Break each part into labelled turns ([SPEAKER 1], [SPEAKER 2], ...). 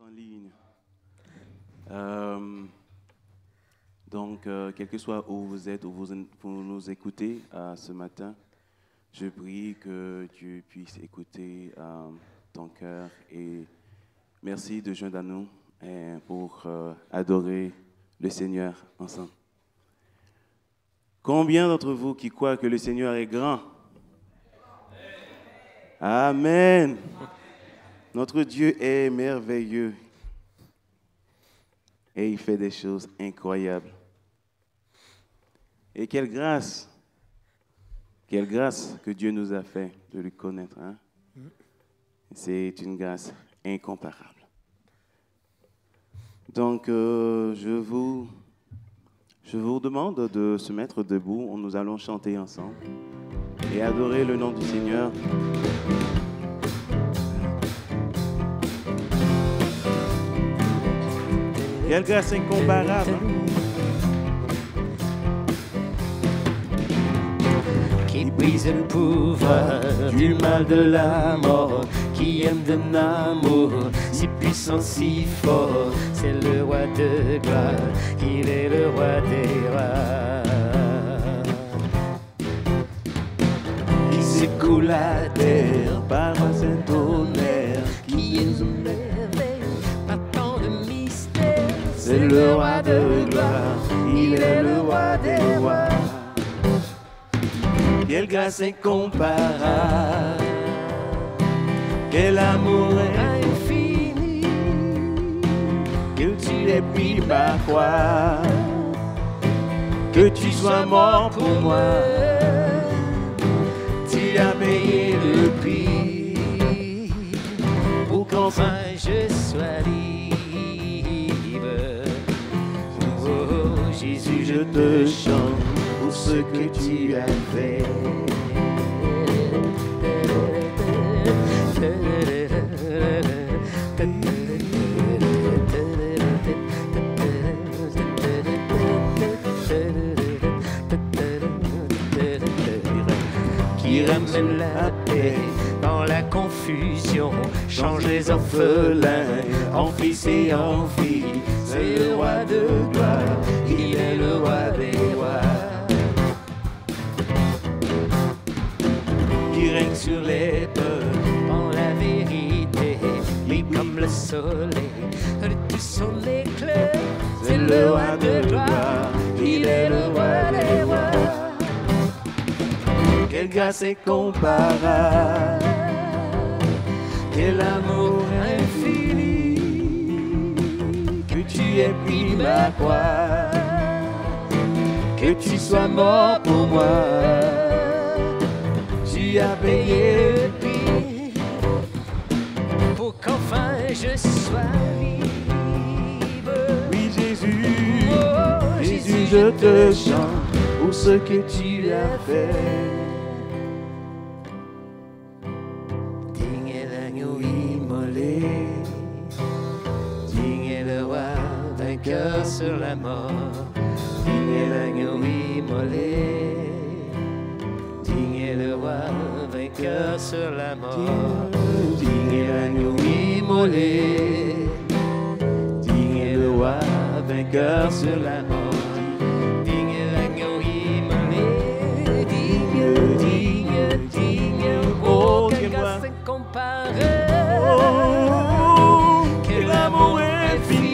[SPEAKER 1] En ligne. Quel que soit où vous êtes, où vous nous écoutez ce matin, je prie que Dieu puisse écouter ton cœur et merci de joindre à nous pour adorer le Seigneur ensemble. Combien d'entre vous qui croient que le Seigneur est grand? Amen. Notre Dieu est merveilleux et il fait des choses incroyables. Et quelle grâce que Dieu nous a fait de le connaître. Hein? C'est une grâce incomparable. Donc, je vous demande de se mettre debout. Nous allons chanter ensemble et adorer le nom du Seigneur. Quelle grâce incomparable.
[SPEAKER 2] Qui brise le pouvoir du mal de la mort, qui aime d'un amour si puissant, si fort. C'est le roi de gloire, il est le roi des rois. Qui secoue la terre par un saint tonnerre, qui est une merveille, pas tant de mystère. C'est le roi de gloire, il est le roi des rois. Quelle grâce incomparable, quel amour infini, que tu aies pris ma croix, que tu sois mort pour moi, tu as payé le prix, pour qu'enfin je sois libre. Oh Jésus, je te chante pour ce que tu as fait. Qui ramène la paix dans la confusion, change les orphelins en fils et en filles. C'est le roi de gloire, il est le roi des rois. Qui règne sur les peuples en la vérité, libre comme le soleil de tout son éclat. C'est le roi de gloire, il est le roi des rois. Quelle grâce incomparable, quel amour infini, que tu aies pris ma croix, que tu sois mort pour moi, tu as payé le prix, pour qu'enfin je sois libre.
[SPEAKER 1] Oui Jésus,
[SPEAKER 2] Oh,
[SPEAKER 1] Jésus, je te chante pour ce que tu as fait.
[SPEAKER 2] Vainqueur sur la mort, digne est l'agneau immolé, digne est le roi, vainqueur sur la mort, digne est l'agneau immolé, digne est le roi, vainqueur sur la mort, digne est l'agneau immolé, digne, oh, quelle grâce incomparable, quel amour infini,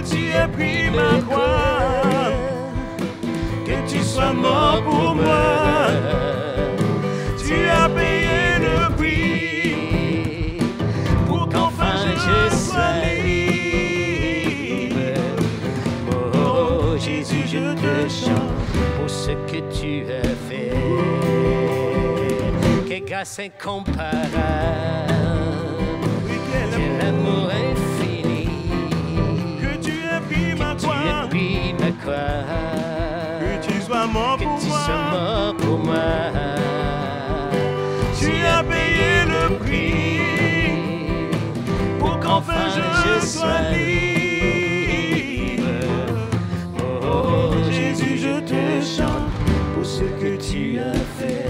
[SPEAKER 2] tu as pris ma croix, que tu sois mort pour moi, tu as payé le prix, pour qu'enfin je sois libre. Oh Jésus, je te chante pour ce que tu as fait. Quelle grâce incomparable, quel amour infini, que tu aies pris ma croix,
[SPEAKER 1] Que tu sois mort
[SPEAKER 2] pour moi,
[SPEAKER 1] tu as payé le prix,
[SPEAKER 2] pour qu'enfin je sois libre. Oh Jésus, je te chante pour ce que tu as fait.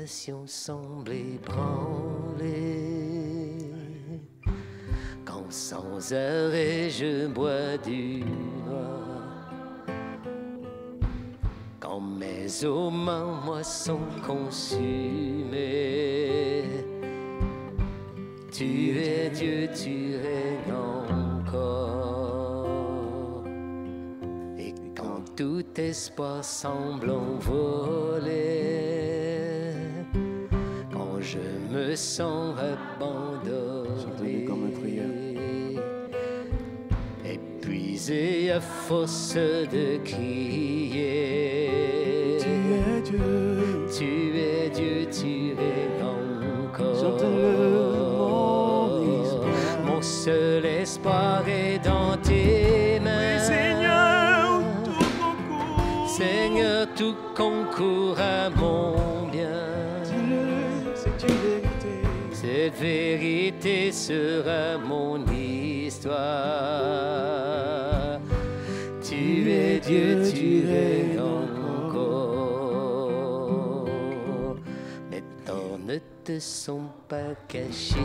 [SPEAKER 2] nations semblent ébranlées, quand sans arrêt je bois du noir, quand mes os moi sont consumés. Tu es Dieu, tu règnes encore. Et quand tout espoir semble envolé, quand je me sens abandonné,
[SPEAKER 1] comme un prière.
[SPEAKER 2] Épuisé à force de crier,
[SPEAKER 1] Tu es Dieu,
[SPEAKER 2] tu es Dieu, tu règnes encore.
[SPEAKER 1] chante-le.
[SPEAKER 2] Mon seul espoir est dans tes mains.
[SPEAKER 1] Oui, Seigneur, tout concourt.
[SPEAKER 2] Seigneur, tout concourt à mon bien.
[SPEAKER 1] Dis-le, c'est une vérité.
[SPEAKER 2] Cette vérité sera mon histoire. Tu es Dieu, tu règnes encore. Mes torts ne te sont pas cachés.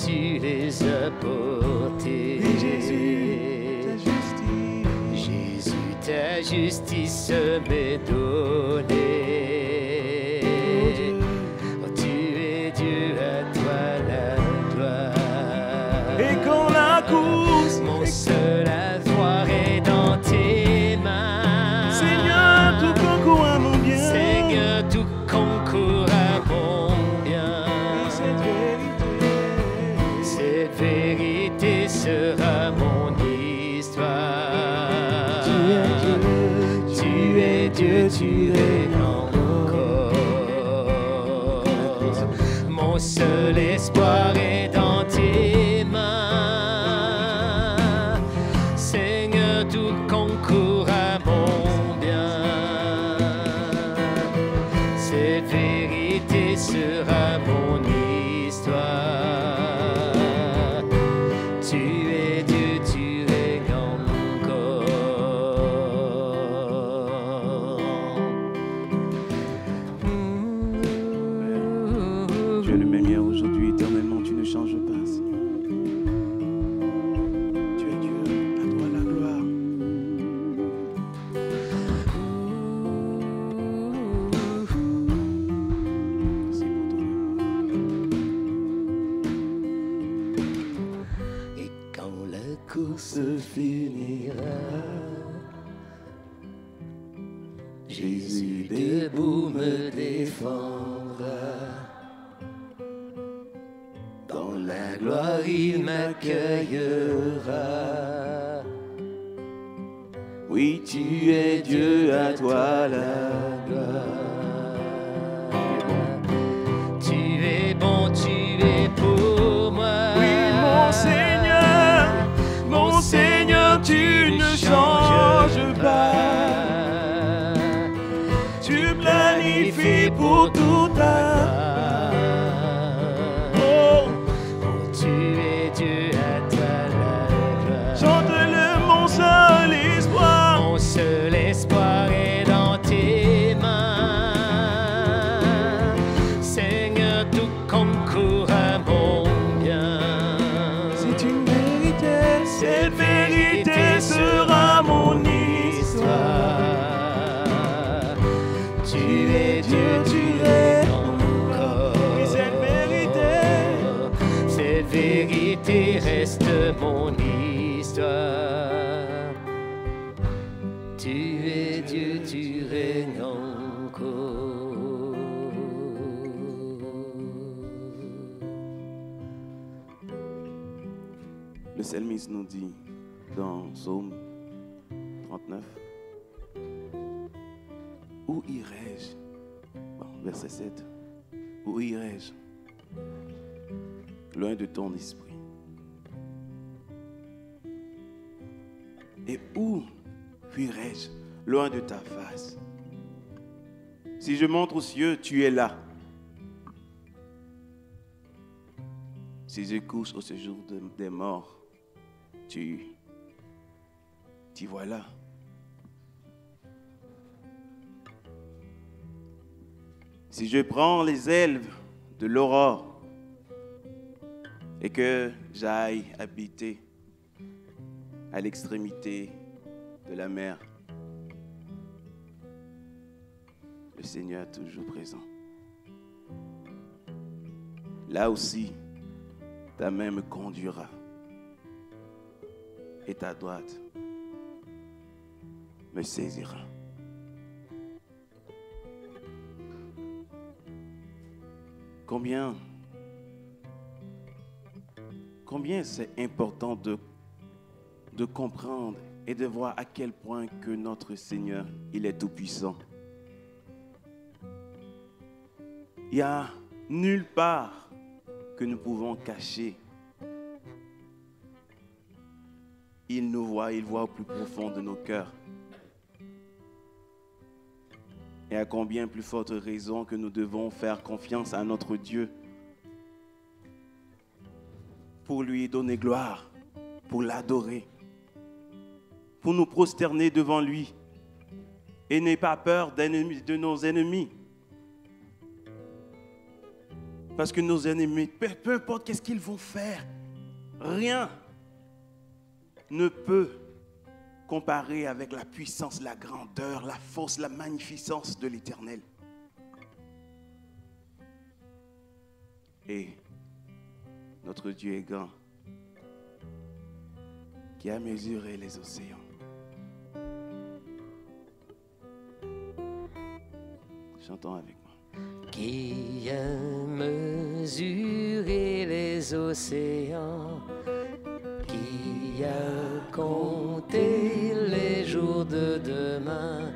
[SPEAKER 2] Tu les as portés.
[SPEAKER 1] Et Jésus, ta justice.
[SPEAKER 2] Jésus, ta justice m'est donnée. Oh, tu es Dieu, à toi la gloire.
[SPEAKER 1] Et quand la course,
[SPEAKER 2] mon seul avoir est dans tes mains.
[SPEAKER 1] Seigneur, tout concourt à mon bien.
[SPEAKER 2] Seigneur, tout concourt à mon bien.
[SPEAKER 1] Et cette
[SPEAKER 2] vérité sera mon histoire. Tu es Dieu, tu règnes encore. Mon seul espoir est dans tes mains. Seigneur, tout concourt à mon bien. Cette vérité sera mon histoire. Se finira. Jésus debout me défendra. Dans la gloire il m'accueillera. Oui, tu es Dieu, à toi la gloire. Tu es bon, tu es pour moi.
[SPEAKER 1] Oui, mon Seigneur. Mon Seigneur, tu ne changes pas. Tu planifies pour tout à oh,
[SPEAKER 2] tu es Dieu, à toi la gloire.
[SPEAKER 1] Chante-le, mon seul espoir.
[SPEAKER 2] Mon seul espoir est dans tes mains. Seigneur, tout concourt à mon bien.
[SPEAKER 1] C'est une vérité. Cette vérité sera mon histoire.
[SPEAKER 2] Tu es Dieu, tu règnes encore.
[SPEAKER 1] Et
[SPEAKER 2] cette vérité reste mon histoire. Tu es Dieu, tu règnes encore.
[SPEAKER 1] Le psalmiste nous dit dans Psaume 39, où irai-je? Bon, verset 7. Où irai-je? Loin de ton esprit. Et où fuirai-je? Loin de ta face. Si je monte aux cieux, tu es là. Si je couche au séjour des morts, tu vois là. Si je prends les ailes de l'aurore et que j'aille habiter à l'extrémité de la mer, le Seigneur est toujours présent. Là aussi, ta main me conduira et ta droite me saisira. Combien c'est important de comprendre et de voir à quel point que notre Seigneur, il est tout-puissant. Il n'y a nulle part que nous pouvons cacher. Il nous voit, il voit au plus profond de nos cœurs. Et à combien plus forte raison que nous devons faire confiance à notre Dieu pour lui donner gloire, pour l'adorer, pour nous prosterner devant lui et n'aie pas peur de nos ennemis. Parce que nos ennemis, peu importe qu'est-ce qu'ils vont faire, rien ne peut comparer avec la puissance, la grandeur, la force, la magnificence de l'Éternel. Et notre Dieu est grand, qui a mesuré les océans. Chantons avec moi.
[SPEAKER 2] Qui a mesuré les océans, qui a compté les jours de demain.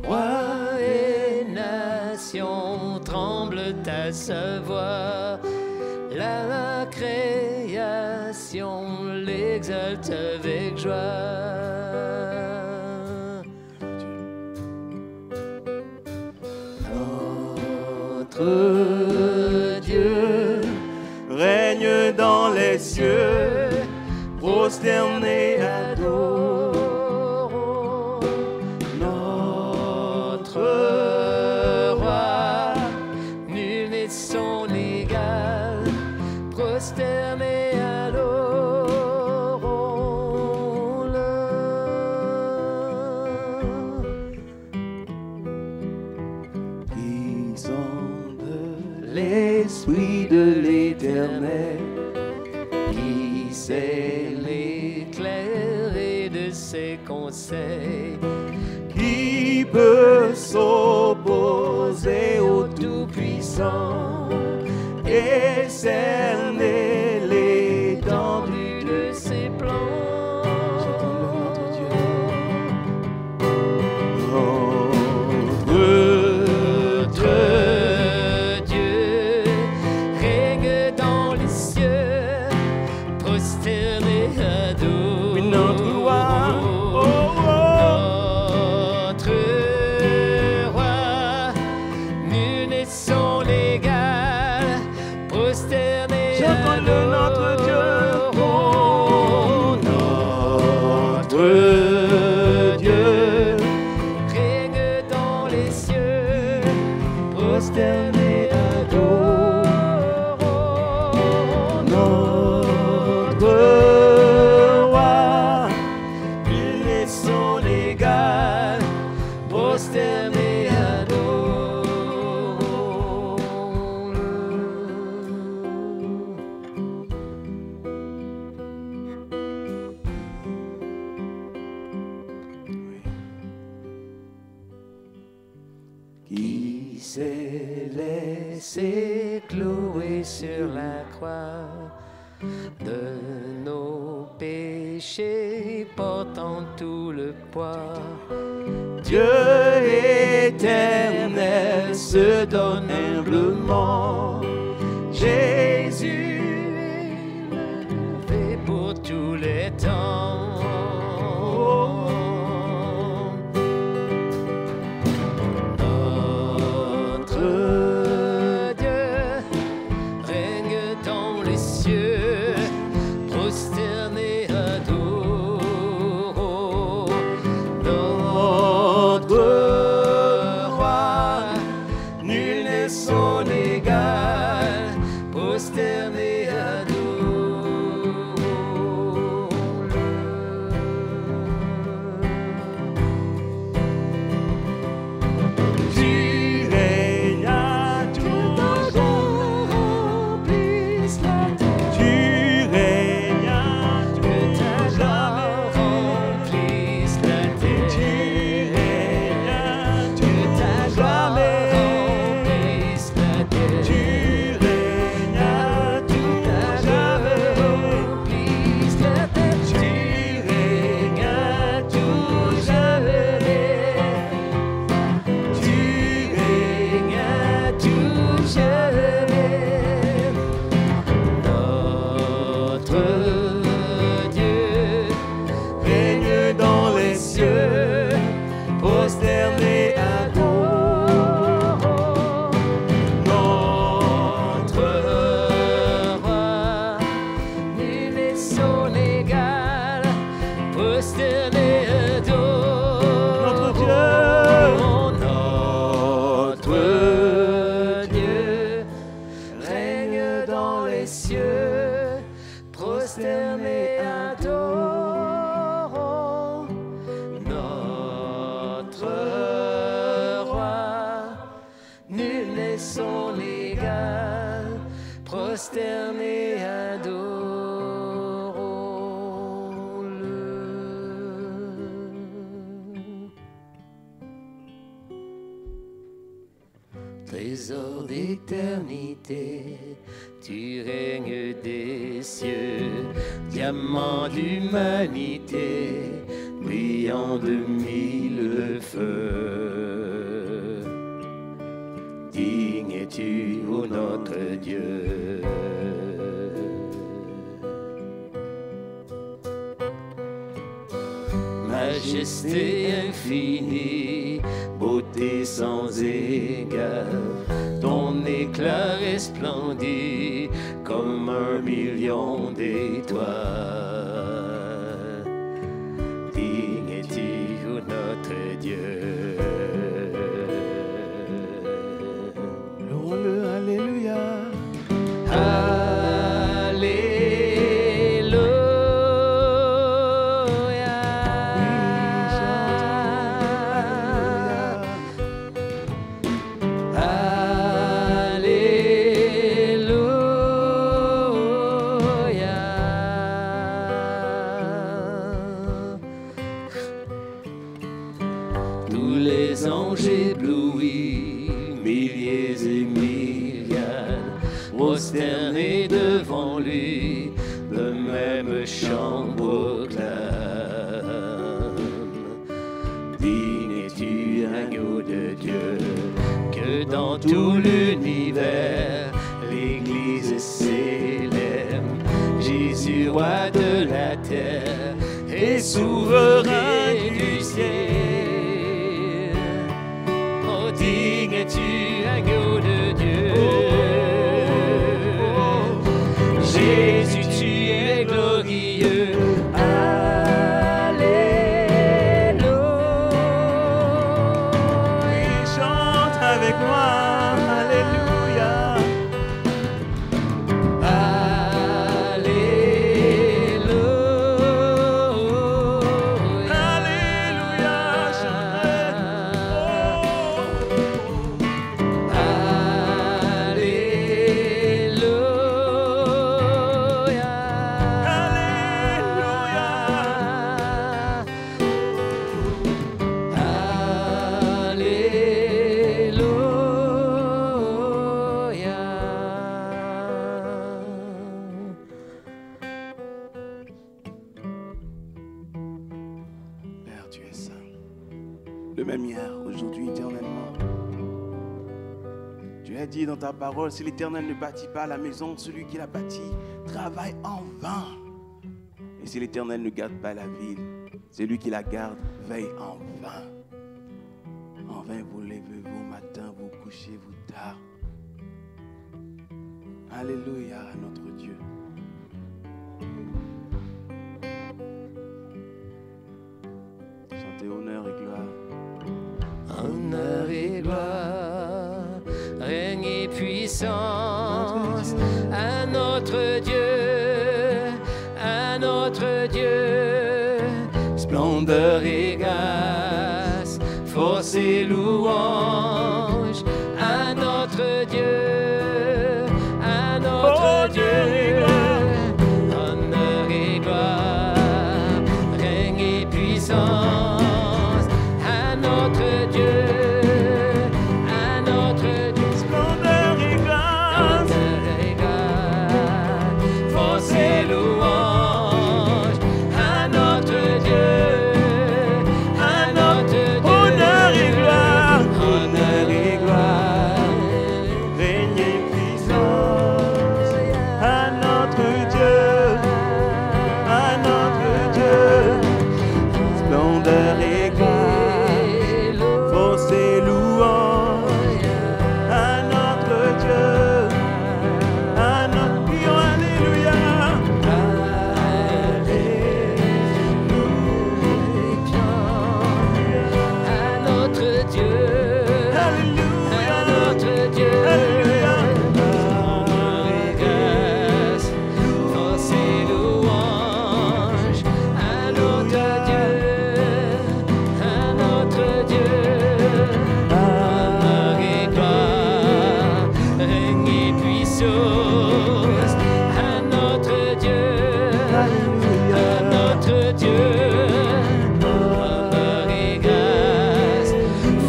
[SPEAKER 2] Rois et nations tremblent à sa voix, la création l'exalte avec joie. Notre Dieu
[SPEAKER 1] Règne dans les cieux, prosterné adorons
[SPEAKER 2] notre roi, nul n'est son égal, prosterné adorons-le.
[SPEAKER 1] Ils sont de l'esprit de l'Éternel,
[SPEAKER 2] Qui sait l'éclairer de ses conseils,
[SPEAKER 1] qui peut s'opposer au
[SPEAKER 2] Tout-Puissant,
[SPEAKER 1] et cerner l'étendue
[SPEAKER 2] de ses plans.
[SPEAKER 1] Chantons-le, notre Dieu.
[SPEAKER 2] Notre Dieu règne dans les cieux, prosterné adore.
[SPEAKER 1] Oui, notre roi. Oh,
[SPEAKER 2] Notre roi, nul n'est son égal, prosterné
[SPEAKER 1] Chantons-le, notre Dieu.
[SPEAKER 2] Oh,
[SPEAKER 1] Notre Dieu,
[SPEAKER 2] règne dans les cieux,
[SPEAKER 1] prosterné adore notre roi, il est son égal, prosterné
[SPEAKER 2] qui s'est laissé clouer sur la croix de nos péchés, portant tout le poids.
[SPEAKER 1] Dieu éternel se donne humblement. Jésus
[SPEAKER 2] Fait pour tous les temps. Notre Dieu règne dans les cieux, prosterné adore
[SPEAKER 1] notre roi, nul
[SPEAKER 2] les cieux, prosternés adorons notre roi. Nul n'est son égal, prosternés adorons-le. Trésor d'éternité, tu règnes des cieux, diamant d'humanité, brillant de mille feux. Digne es-tu, ô notre Dieu. Majesté infinie, beauté sans égale, ton éclat resplendit comme 1 million d'étoiles. Digne es-tu, ô notre Dieu.
[SPEAKER 1] Louons-le, alléluia.
[SPEAKER 2] Tous les anges éblouis, milliers et myriades, prosternés devant lui, le même chant proclame. Digne es-tu, agneau de Dieu, que dans tout l'univers, l'Église célèbre. Jésus, roi de la terre et souverain du ciel. Oh, digne es-tu, agneau de Dieu. Jésus, tu es glorieux.
[SPEAKER 1] Et chante avec moi, alléluia. Père, tu es saint, le même hier, aujourd'hui, éternellement. Tu as dit dans ta parole, si l'Éternel ne bâtit pas la maison, celui qui la bâtit travaille en vain. Et si l'Éternel ne garde pas la ville, celui qui la garde veille en vain. En vain vous levez-vous matin, vous couchez-vous tard. Alléluia à notre Dieu. Chantez honneur et gloire.
[SPEAKER 2] Honneur et gloire, règne et puissance à notre Dieu, à notre Dieu. Splendeur et grâce, force et louange à notre Dieu, à notre Dieu. Honneur et gloire, règne et puissance à notre Dieu, à notre Dieu.
[SPEAKER 1] Splendeur et grâce,
[SPEAKER 2] Force et louange à notre Dieu, à notre Dieu.
[SPEAKER 1] honneur et gloire.
[SPEAKER 2] puissance à notre Dieu, à notre Dieu. Honneur et grâce,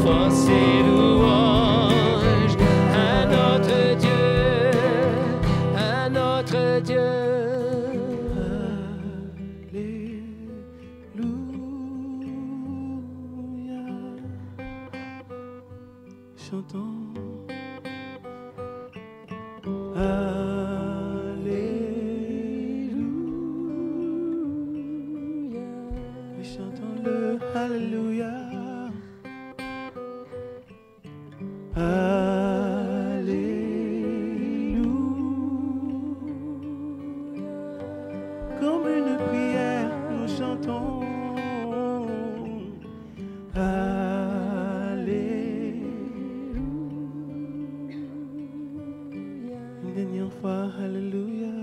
[SPEAKER 2] force et louange à notre Dieu, à notre Dieu.
[SPEAKER 1] Chantons. Alléluia. Oui, chantons le Alléluia. Alléluia. Comme une prière, nous chantons. Une dernière fois, Alléluia.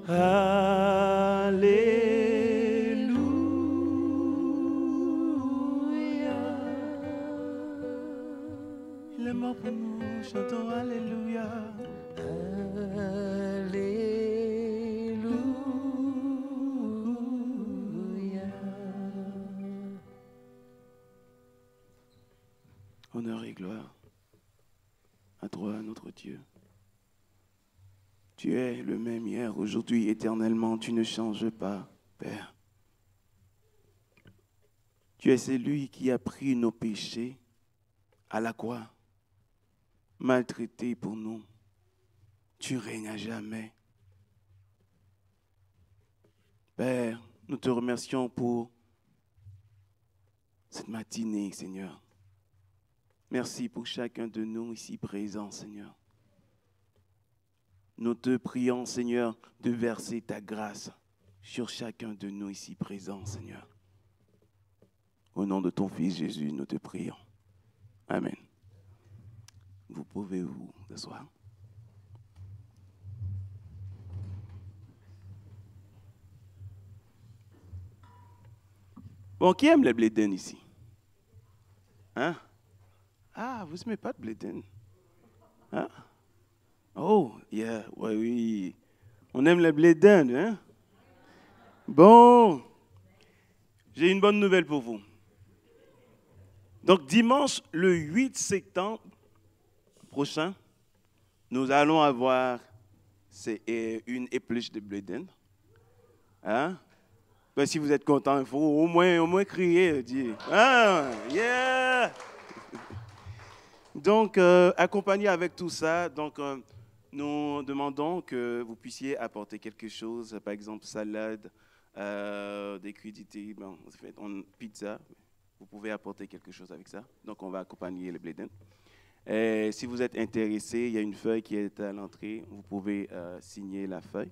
[SPEAKER 1] Alléluia. Il est mort pour nous, chantons Alléluia. Alléluia. Honneur et gloire à toi, notre Dieu. Tu es le même hier, aujourd'hui, éternellement. Tu ne changes pas, Père. Tu es celui qui a pris nos péchés à la croix, maltraité pour nous. Tu règnes à jamais. Père, nous te remercions pour cette matinée, Seigneur. Merci pour chacun de nous ici présents, Seigneur. Nous te prions, Seigneur, de verser ta grâce sur chacun de nous ici présents, Seigneur. Au nom de ton Fils Jésus, nous te prions. Amen. Vous pouvez vous asseoir. Bon, qui aime les blédins ici? Hein? Ah, vous n'aimez pas de blédins? Hein? Oh, yeah, ouais, oui. On aime les blédins, hein? Bon, j'ai une bonne nouvelle pour vous. Donc, dimanche, le 8 septembre prochain, nous allons avoir une épluche de blédins. Hein? Ben, si vous êtes content, il faut au moins crier, dire. Ah, yeah! Donc, accompagné avec tout ça, donc, nous demandons que vous puissiez apporter quelque chose, par exemple salade, des crudités, bon, pizza. Vous pouvez apporter quelque chose avec ça. Donc, on va accompagner les blédins. Et si vous êtes intéressé, il y a une feuille qui est à l'entrée. Vous pouvez signer la feuille.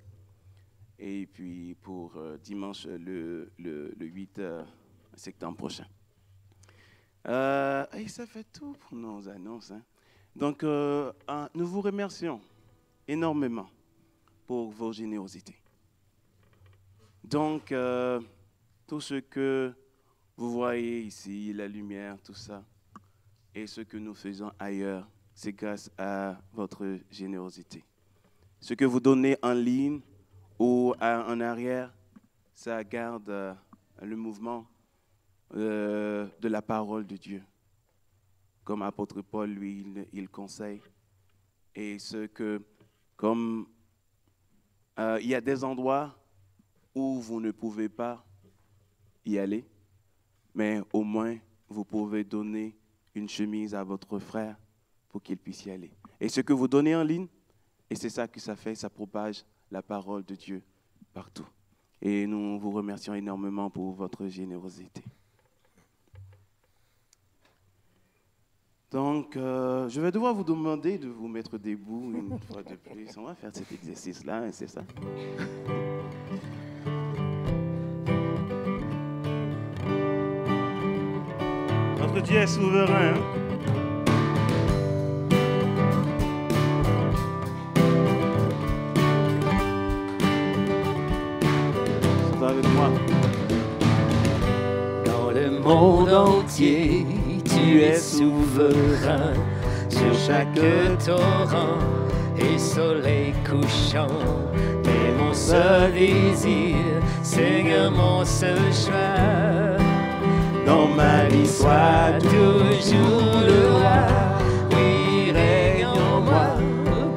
[SPEAKER 1] Et puis, pour dimanche, le 8 septembre prochain. Et ça fait tout pour nos annonces. Hein. Donc, nous vous remercions énormément pour vos générosités. Donc, tout ce que vous voyez ici, la lumière, tout ça, et ce que nous faisons ailleurs, c'est grâce à votre générosité. Ce que vous donnez en ligne ou en arrière, ça garde le mouvement de la parole de Dieu. Comme apôtre Paul, lui, il conseille. Et ce que, comme il y a des endroits où vous ne pouvez pas y aller, mais au moins vous pouvez donner une chemise à votre frère pour qu'il puisse y aller. Et ce que vous donnez en ligne, et c'est ça que ça fait, ça propage la parole de Dieu partout. Et nous vous remercions énormément pour votre générosité. Donc, je vais devoir vous demander de vous mettre debout une fois de plus. On va faire cet exercice-là, hein, c'est ça. Notre Dieu est souverain. Hein? C'est avec moi.
[SPEAKER 2] Dans le monde entier, tu es souverain. sur chaque torrent et soleil couchant. Mais mon seul désir, Seigneur, mon seul choix, dans ma vie soit toujours le roi. Oui, règne en moi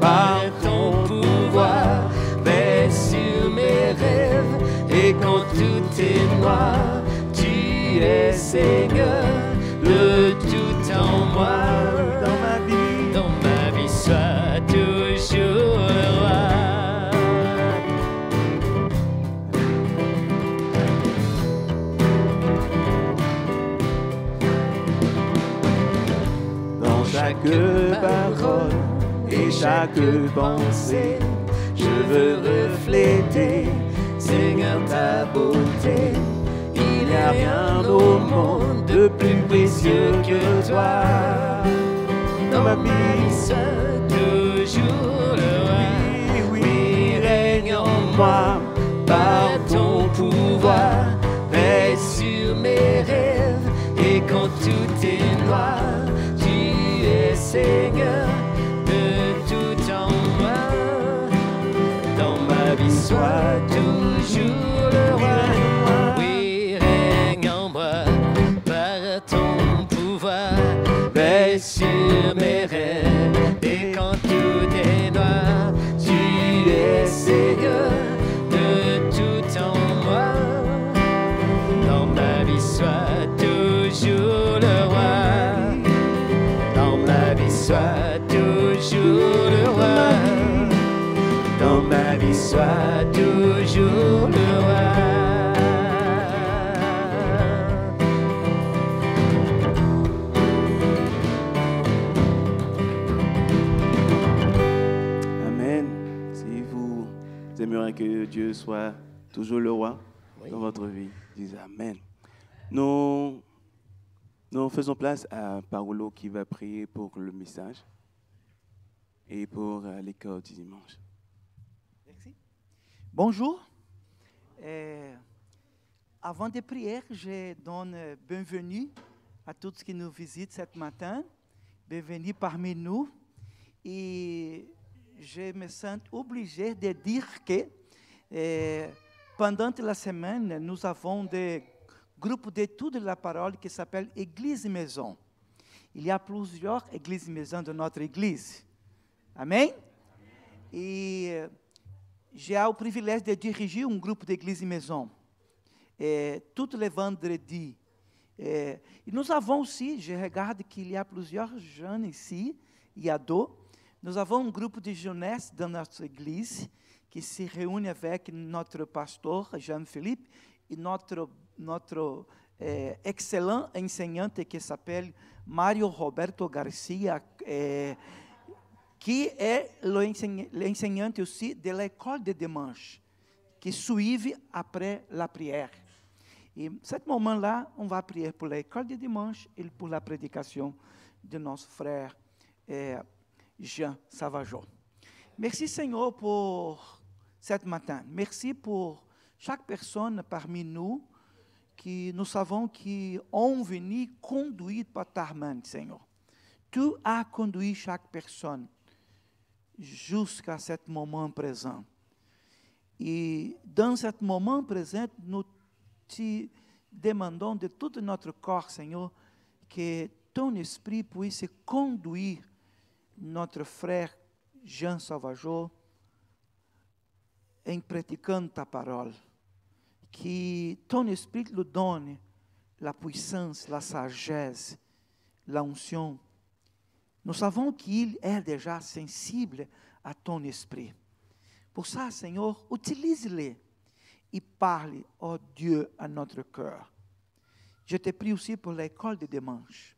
[SPEAKER 2] par ton pouvoir, veille sur mes rêves. Et quand tout est noir, tu es Seigneur, le tout en moi. Dans ma vie, sois toujours le roi.
[SPEAKER 1] Dans chaque parole et chaque pensée,
[SPEAKER 2] je veux refléter, Seigneur, ta beauté. Il n'y a rien au monde de plus précieux que toi. Dans ma vie, sois toujours le roi. Oui, règne en moi par ton pouvoir, veille sur mes rêves. Et quand tout est noir, tu es Seigneur, de tout en moi. Dans ma vie, sois toujours le roi. Oui, règne en moi par ton pouvoir, veille sur mes rêves. Et quand tout est noir, tu es Seigneur, de tout en moi. Dans ma vie, sois toujours le roi. Dans ma vie, sois toujours le roi. Dans ma vie, sois toujours le roi.
[SPEAKER 1] Amen. Si vous aimeriez que Dieu soit toujours le roi dans votre vie, dites Amen. Nous faisons place à Paolo qui va prier pour le message et pour l'école du dimanche.
[SPEAKER 3] Merci. Bonjour. Avant de prier, je donne bienvenue à tous qui nous visitent ce matin. Bienvenue parmi nous. Et je me sens obligé de dire que pendant la semaine, nous avons des groupes d'études de la parole qui s'appelle Église Maison. Il y a plusieurs églises maison de notre église. Amen? Et j'ai le privilège de diriger un groupe d'église maison. Tous les vendredis. Et nous avons aussi, je regarde qu'il y a plusieurs jeunes ici, et ados. Nous avons un groupe de jeunesse dans notre église qui se réunit avec notre pasteur Jean-Philippe et notre excellent enseignante qui s'appelle Mario Roberto Garcia, qui est l'enseignante aussi de l'école de dimanche, qui suit après la prière. Et à ce moment-là, on va prier pour l'école de dimanche et pour la prédication de notre frère Jean Savageau. Merci Seigneur pour ce matin. Merci pour chaque personne parmi nous que nous savons qui ont venu conduire par ta main, Seigneur. Tu as conduit chaque personne jusqu'à ce moment présent. Et dans ce moment présent, nous te demandons de tout notre corps, Seigneur, que ton esprit puisse conduire notre frère Jean Savageau em praticando ta parole. Que ton esprit lui donne la puissance, la sagesse, la unction. Nous savons qu'il est déjà sensible à ton esprit. Pour ça, Seigneur, utilise-le et parle, oh Dieu, à notre cœur. Je te prie aussi pour l'école de dimanche.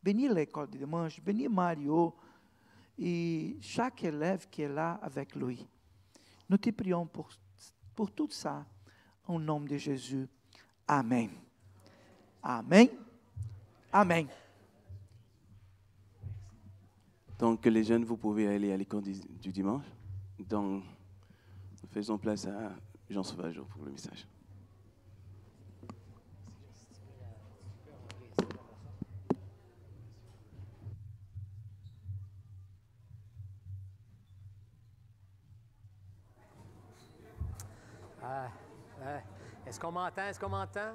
[SPEAKER 3] Bénis l'école de dimanche, bénis Mario et chaque élève qui est là avec lui. Nous te prions pour tout ça, au nom de Jésus. Amen. Amen. Amen.
[SPEAKER 1] Donc, les jeunes, vous pouvez aller à l'école du dimanche. Donc, faisons place à Jean Sauvageau pour le message.
[SPEAKER 2] Est-ce qu'on m'entend? Est-ce qu'on m'entend?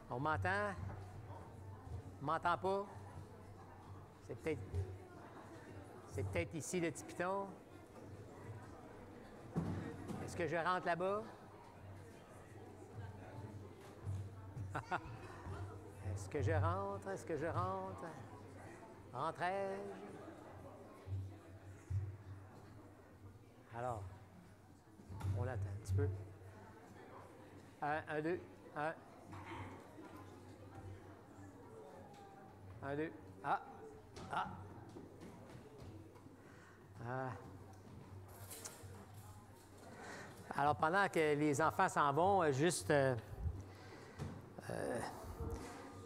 [SPEAKER 2] On m'entend? On m'entend pas? C'est peut-être ici le petit piton. Est-ce que je rentre là-bas? Est-ce que je rentre? Est-ce que je rentre? Rentrais-je? Alors, on attend un petit peu. 1, 2, 1. 1, 2. Ah! Alors, pendant que les enfants s'en vont, juste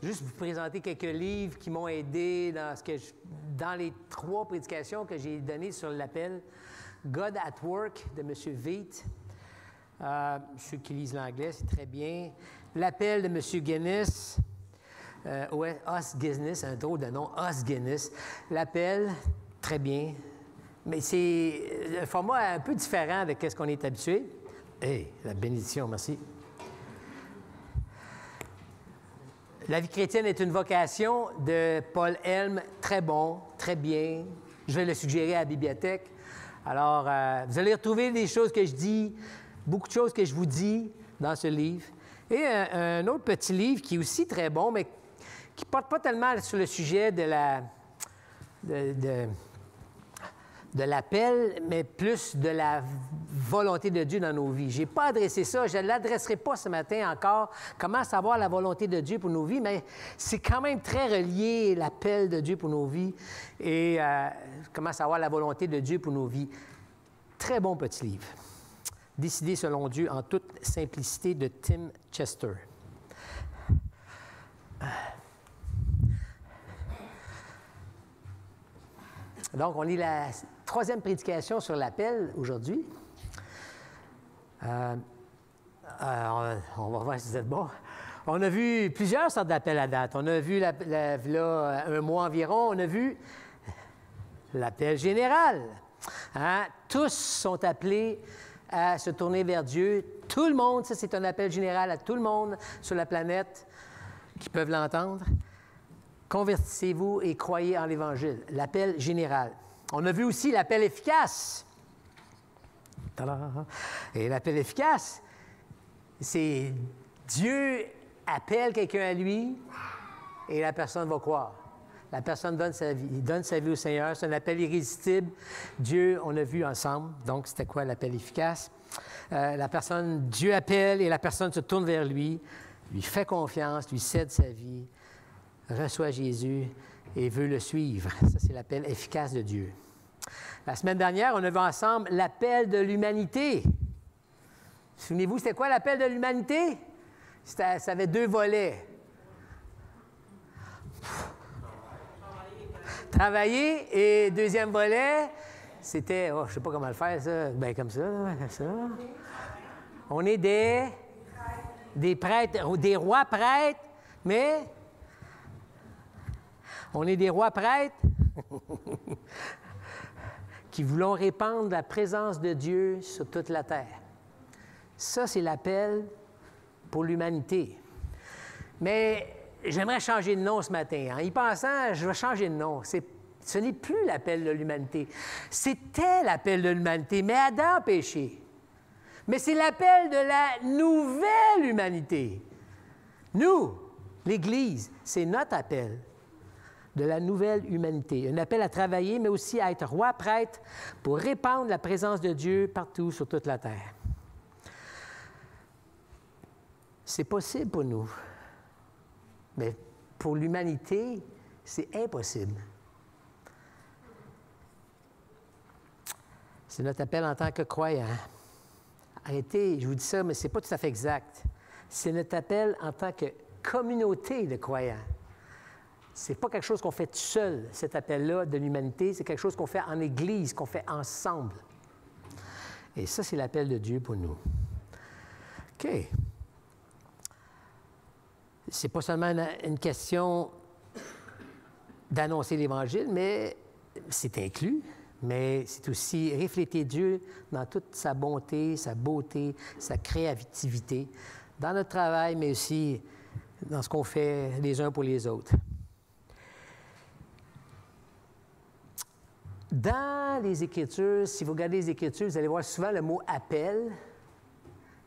[SPEAKER 2] vous présenter quelques livres qui m'ont aidé dans les 3 prédications que j'ai données sur l'appel. God at Work de M. Veit. Ceux qui lisent l'anglais, c'est très bien. L'appel de M. Guinness. Os Guinness, un drôle de nom, Os Guinness. L'appel, très bien. Mais c'est un format un peu différent de ce qu'on est habitué. Hey, la bénédiction, merci. La vie chrétienne est une vocation de Paul Helm, très bon, très bien. Je vais le suggérer à la bibliothèque. Alors, vous allez retrouver des choses que je dis, beaucoup de choses que je vous dis dans ce livre. Et un autre petit livre qui est aussi très bon, mais qui ne porte pas tellement sur le sujet de l'appel, mais plus de la volonté de Dieu dans nos vies. Je n'ai pas adressé ça, je ne l'adresserai pas ce matin encore, comment savoir la volonté de Dieu pour nos vies, mais c'est quand même très relié, l'appel de Dieu pour nos vies et comment savoir la volonté de Dieu pour nos vies. Très bon petit livre. Décidé selon Dieu en toute simplicité de Tim Chester. Donc, on lit la 3e prédication sur l'appel aujourd'hui. On va voir si vous êtes bon. On a vu plusieurs sortes d'appels à date. On a vu, là, un mois environ, on a vu l'appel général. Hein? Tous sont appelés à se tourner vers Dieu. Tout le monde, ça c'est un appel général à tout le monde sur la planète qui peuvent l'entendre. Convertissez-vous et croyez en l'Évangile. L'appel général. On a vu aussi l'appel efficace. Et l'appel efficace, c'est Dieu appelle quelqu'un à lui et la personne va croire. La personne donne sa vie au Seigneur. C'est un appel irrésistible. Dieu, on a vu ensemble. Donc, c'était quoi l'appel efficace? Dieu appelle et la personne se tourne vers lui fait confiance, lui cède sa vie, reçoit Jésus et veut le suivre. Ça, c'est l'appel efficace de Dieu. La semaine dernière, on a vu ensemble l'appel de l'humanité. Souvenez-vous, c'était quoi l'appel de l'humanité? Ça avait 2 volets. Travailler et deuxième volet, c'était, je ne sais pas comment le faire, ça, bien comme ça. On est des prêtres, des rois prêtres, mais on est des rois prêtres qui voulons répandre la présence de Dieu sur toute la terre. Ça, c'est l'appel pour l'humanité. Mais j'aimerais changer de nom ce matin. En y pensant, je vais changer de nom. Ce n'est plus l'appel de l'humanité. C'était l'appel de l'humanité, mais Adam a péché. Mais c'est l'appel de la nouvelle humanité. Nous, l'Église, c'est notre appel de la nouvelle humanité. Un appel à travailler, mais aussi à être roi prêtre pour répandre la présence de Dieu partout sur toute la terre. C'est possible pour nous. Mais pour l'humanité, c'est impossible. C'est notre appel en tant que croyants. Arrêtez, je vous dis ça, mais ce n'est pas tout à fait exact. C'est notre appel en tant que communauté de croyants. Ce n'est pas quelque chose qu'on fait tout seul, cet appel-là de l'humanité. C'est quelque chose qu'on fait en Église, qu'on fait ensemble. Et ça, c'est l'appel de Dieu pour nous. OK. C'est pas seulement une question d'annoncer l'Évangile, mais c'est inclus. mais c'est aussi refléter Dieu dans toute sa bonté, sa beauté, sa créativité, dans notre travail, mais aussi dans ce qu'on fait les uns pour les autres. Dans les Écritures, si vous regardez les Écritures, vous allez voir souvent le mot « appel ».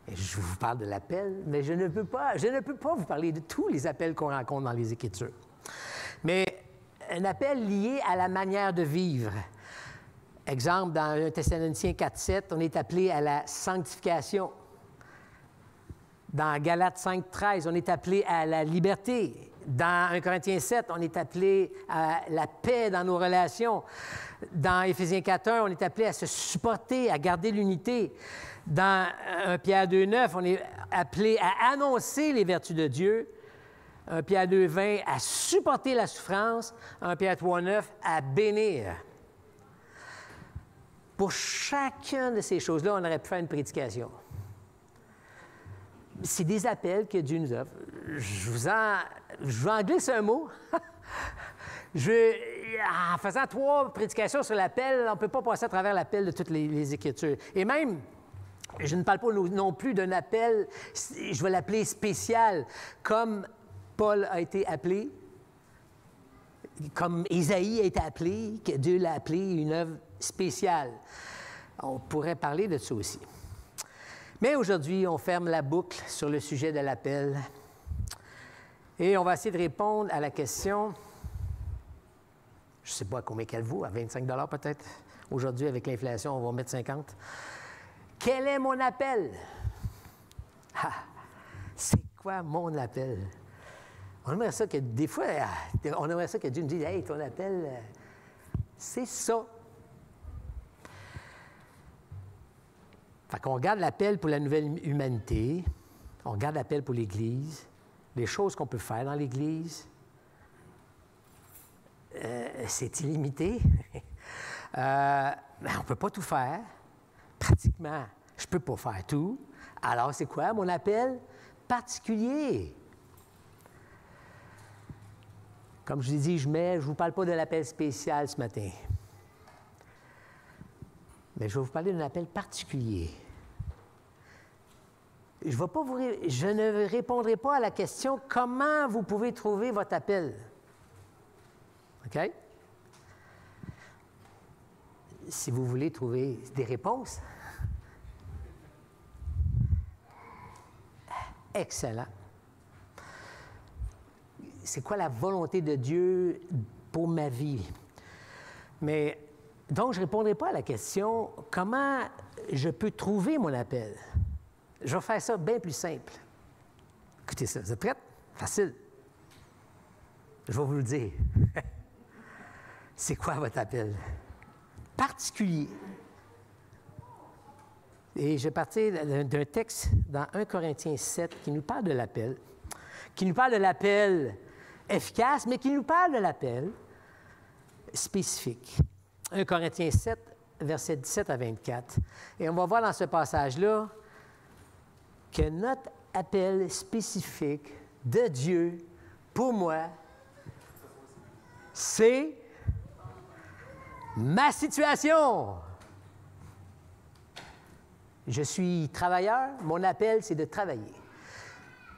[SPEAKER 2] Et je vous parle de l'appel, mais je ne peux pas vous parler de tous les appels qu'on rencontre dans les Écritures. Mais un appel lié à la manière de vivre. Exemple, dans 1 Thessaloniciens 4,7, on est appelé à la sanctification. Dans Galates 5,13, on est appelé à la liberté. Dans 1 Corinthiens 7, on est appelé à la paix dans nos relations. Dans Éphésiens 4,1, on est appelé à se supporter, à garder l'unité. Dans 1 Pierre 2,9, on est appelé à annoncer les vertus de Dieu. 1 Pierre 2,20, à supporter la souffrance. 1 Pierre 3,9, à bénir. Pour chacune de ces choses-là, on aurait pu faire une prédication. C'est des appels que Dieu nous offre. Je vous en glisse un mot. En faisant 3 prédications sur l'appel, on ne peut pas passer à travers l'appel de toutes les Écritures. Et même, je ne parle pas non plus d'un appel, je vais l'appeler spécial, comme Paul a été appelé, comme Ésaïe a été appelé, que Dieu l'a appelé une œuvre spéciale. On pourrait parler de ça aussi. Mais aujourd'hui, on ferme la boucle sur le sujet de l'appel et on va essayer de répondre à la question, je ne sais pas combien qu'elle vaut, à 25 $ peut-être. Aujourd'hui, avec l'inflation, on va mettre 50. Quel est mon appel? Ah, c'est quoi mon appel? On aimerait ça que des fois, on aimerait ça que Dieu nous dise, « Hey, ton appel, c'est ça. » Fait qu'on regarde l'appel pour la nouvelle humanité, on regarde l'appel pour l'Église, les choses qu'on peut faire dans l'Église. C'est illimité. On ne peut pas tout faire. Pratiquement, je ne peux pas faire tout. Alors, c'est quoi mon appel particulier? Comme je l'ai dit, je ne vous parle pas de l'appel spécial ce matin. Mais je vais vous parler d'un appel particulier. Je ne répondrai pas à la question « Comment vous pouvez trouver votre appel? » OK? Si vous voulez trouver des réponses, excellent. C'est quoi la volonté de Dieu pour ma vie? Mais donc, je ne répondrai pas à la question « Comment je peux trouver mon appel? » Je vais faire ça bien plus simple. Écoutez ça, vous êtes prêts? Facile. Je vais vous le dire. C'est quoi votre appel? Particulier. Et je vais partir d'un texte dans 1 Corinthiens 7 qui nous parle de l'appel, qui nous parle de l'appel efficace, mais qui nous parle de l'appel spécifique. 1 Corinthiens 7, versets 17 à 24. Et on va voir dans ce passage-là que notre appel spécifique de Dieu, pour moi, c'est ma situation. Je suis travailleur, mon appel, c'est de travailler.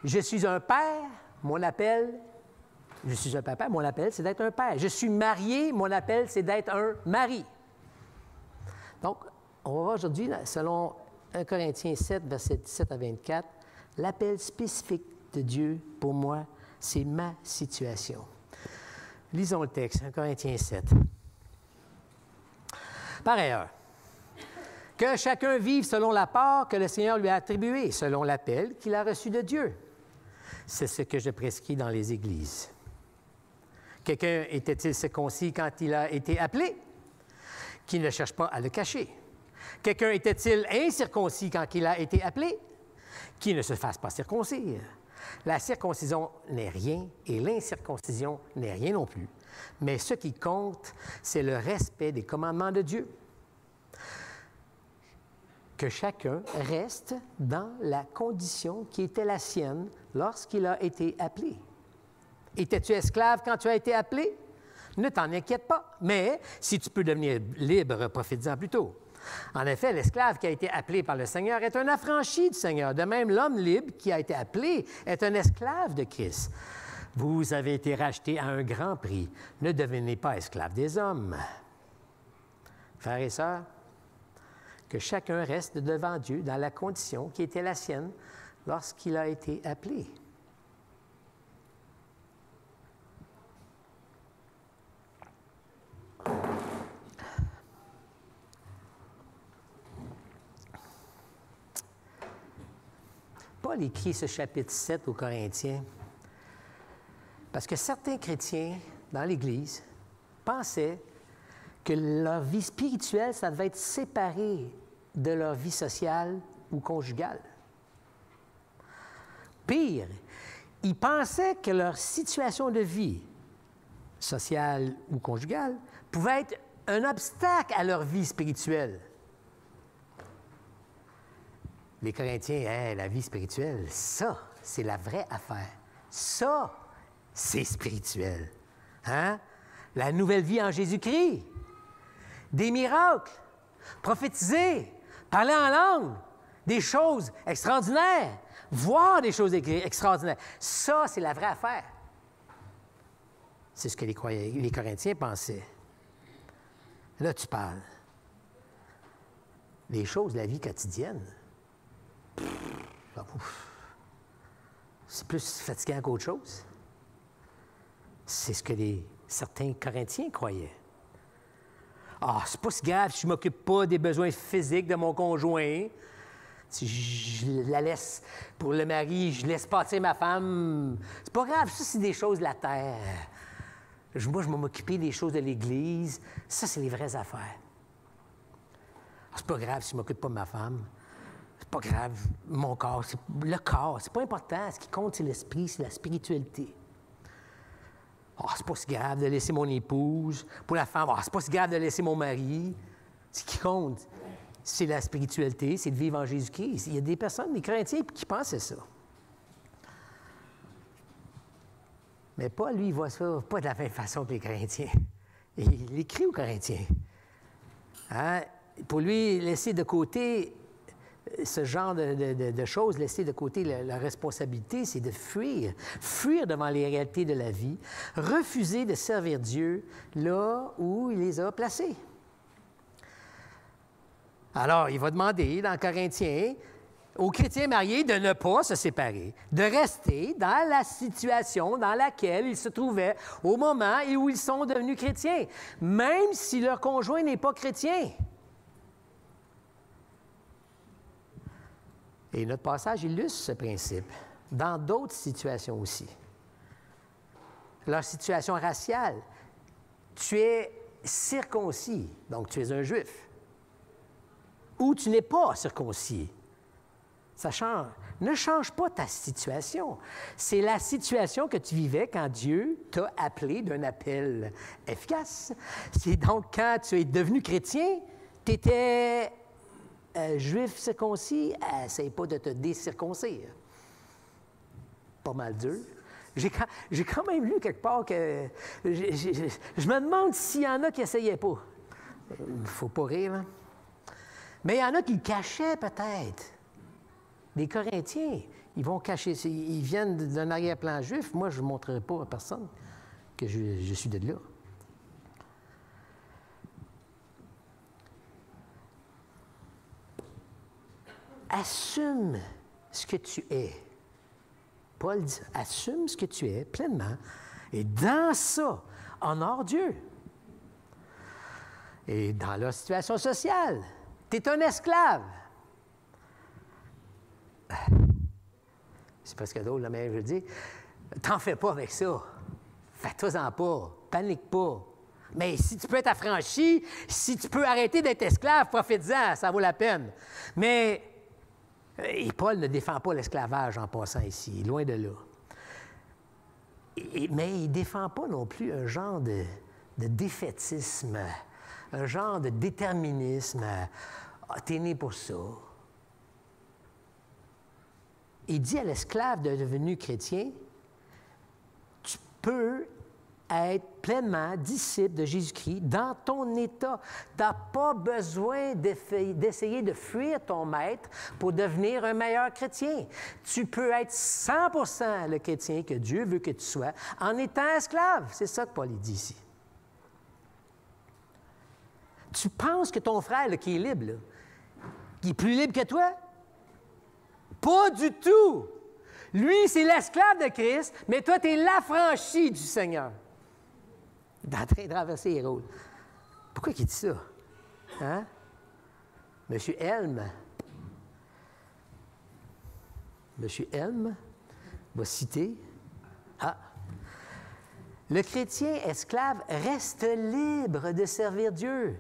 [SPEAKER 2] Je suis un père, mon appel, je suis un papa, mon appel, c'est d'être un père. Je suis marié, mon appel, c'est d'être un mari. Donc, on va voir aujourd'hui, selon 1 Corinthiens 7, versets 17 à 24, l'appel spécifique de Dieu, pour moi, c'est ma situation. Lisons le texte, 1 Corinthiens 7. Par ailleurs, que chacun vive selon la part que le Seigneur lui a attribuée, selon l'appel qu'il a reçu de Dieu. C'est ce que je prescris dans les églises. Quelqu'un était-il circoncis quand il a été appelé? Qui ne cherche pas à le cacher. Quelqu'un était-il incirconcis quand il a été appelé? Qui ne se fasse pas circoncire. La circoncision n'est rien et l'incirconcision n'est rien non plus. Mais ce qui compte, c'est le respect des commandements de Dieu. Que chacun reste dans la condition qui était la sienne lorsqu'il a été appelé. Étais-tu esclave quand tu as été appelé? Ne t'en inquiète pas, mais si tu peux devenir libre, profite-en plutôt. En effet, l'esclave qui a été appelé par le Seigneur est un affranchi du Seigneur. De même, l'homme libre qui a été appelé est un esclave de Christ. Vous avez été rachetés à un grand prix. Ne devenez pas esclaves des hommes. Frères et sœurs, que chacun reste devant Dieu dans la condition qui était la sienne lorsqu'il a été appelé. Paul écrit ce chapitre 7 aux Corinthiens parce que certains chrétiens dans l'Église pensaient que leur vie spirituelle, ça devait être séparé de leur vie sociale ou conjugale. Pire, ils pensaient que leur situation de vie sociale ou conjugale pouvait être un obstacle à leur vie spirituelle. Les Corinthiens, la vie spirituelle, ça, c'est la vraie affaire. Ça, c'est spirituel. Hein? La nouvelle vie en Jésus-Christ. Des miracles, prophétiser, parler en langue, des choses extraordinaires, voir des choses extraordinaires. Ça, c'est la vraie affaire. C'est ce que les Corinthiens pensaient. Là, tu parles. Les choses de la vie quotidienne. C'est plus fatigant qu'autre chose. C'est ce que certains Corinthiens croyaient. Ah, c'est pas si grave si je ne m'occupe pas des besoins physiques de mon conjoint. Si je la laisse pour le mari, je laisse partir ma femme. C'est pas grave, ça, c'est des choses de la terre. Moi, je vais m'occuper des choses de l'Église. Ça, c'est les vraies affaires. Ah, c'est pas grave si je ne m'occupe pas de ma femme. C'est pas grave, mon corps, le corps, c'est pas important. Ce qui compte, c'est l'esprit, c'est la spiritualité. Oh, c'est pas si grave de laisser mon épouse. Pour la femme, c'est pas si grave de laisser mon mari. Ce qui compte, c'est la spiritualité, c'est de vivre en Jésus-Christ. Il y a des personnes, des chrétiens, qui pensaient ça. Mais Paul, lui, il voit ça pas de la même façon que les Corinthiens. Il écrit aux Corinthiens. Hein? Pour lui, laisser de côté ce genre de choses, laisser de côté la responsabilité, c'est de fuir. Fuir devant les réalités de la vie, refuser de servir Dieu là où il les a placés. Alors, il va demander dans Corinthiens aux chrétiens mariés de ne pas se séparer, de rester dans la situation dans laquelle ils se trouvaient au moment où ils sont devenus chrétiens, même si leur conjoint n'est pas chrétien. Et notre passage illustre ce principe dans d'autres situations aussi. Leur situation raciale. Tu es circoncis, donc tu es un juif. Ou tu n'es pas circoncis. Ça change. Ne change pas ta situation. C'est la situation que tu vivais quand Dieu t'a appelé d'un appel efficace. C'est donc quand tu es devenu chrétien, tu étais juif circoncis, essaye pas de te décirconcire. Pas mal dur. J'ai quand même lu quelque part que... Je me demande s'il y en a qui n'essayaient pas. Il ne faut pas rire, hein? Mais il y en a qui le cachaient peut-être. Les Corinthiens, ils vont cacher... Ils viennent d'un arrière-plan juif. Moi, je ne montrerai pas à personne que je suis de là. Assume ce que tu es. Paul dit, assume ce que tu es pleinement. Et dans ça, honore Dieu. Et dans leur situation sociale, tu es un esclave. C'est presque drôle, mais je veux dire, t'en fais pas avec ça. Fais-toi-en pas. Panique pas. Mais si tu peux être affranchi, si tu peux arrêter d'être esclave, profite-en, ça vaut la peine. Mais... Et Paul ne défend pas l'esclavage en passant ici, loin de là. Mais il ne défend pas non plus un genre de défaitisme, un genre de déterminisme. Ah, t'es né pour ça. Il dit à l'esclave devenu chrétien, tu peux à être pleinement disciple de Jésus-Christ dans ton état. Tu n'as pas besoin d'essayer de fuir ton maître pour devenir un meilleur chrétien. Tu peux être 100% le chrétien que Dieu veut que tu sois en étant esclave. C'est ça que Paul dit ici. Tu penses que ton frère là, qui est libre, là, qui est plus libre que toi? Pas du tout! Lui, c'est l'esclave de Christ, mais toi, tu es l'affranchi du Seigneur. Il est en train de traverser les rôles. Pourquoi il dit ça? Hein? Monsieur Helm va citer, le chrétien esclave reste libre de servir Dieu.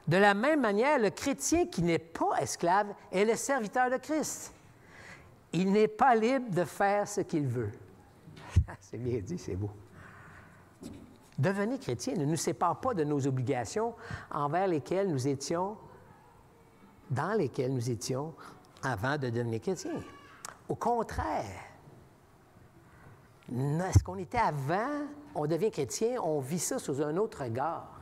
[SPEAKER 2] De la même manière, le chrétien qui n'est pas esclave est le serviteur de Christ. Il n'est pas libre de faire ce qu'il veut. C'est bien dit, c'est beau. Devenir chrétien ne nous sépare pas de nos obligations dans lesquelles nous étions avant de devenir chrétien. Au contraire, ce qu'on était avant, on devient chrétien, on vit ça sous un autre regard.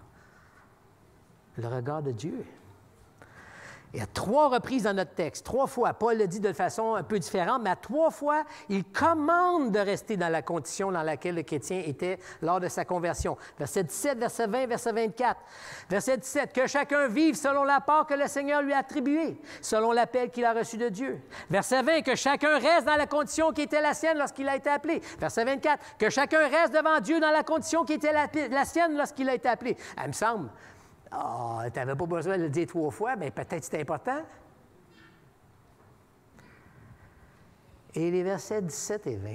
[SPEAKER 2] Le regard de Dieu. Il y a 3 reprises dans notre texte, 3 fois. Paul le dit de façon un peu différente, mais à 3 fois, il commande de rester dans la condition dans laquelle le chrétien était lors de sa conversion. Verset 17, verset 20, verset 24. Verset 17, que chacun vive selon la part que le Seigneur lui a attribuée, selon l'appel qu'il a reçu de Dieu. Verset 20, que chacun reste dans la condition qui était la sienne lorsqu'il a été appelé. Verset 24, que chacun reste devant Dieu dans la condition qui était la sienne lorsqu'il a été appelé. Il me semble... tu n'avais pas besoin de le dire 3 fois, mais peut-être c'est important. Et les versets 17 et 20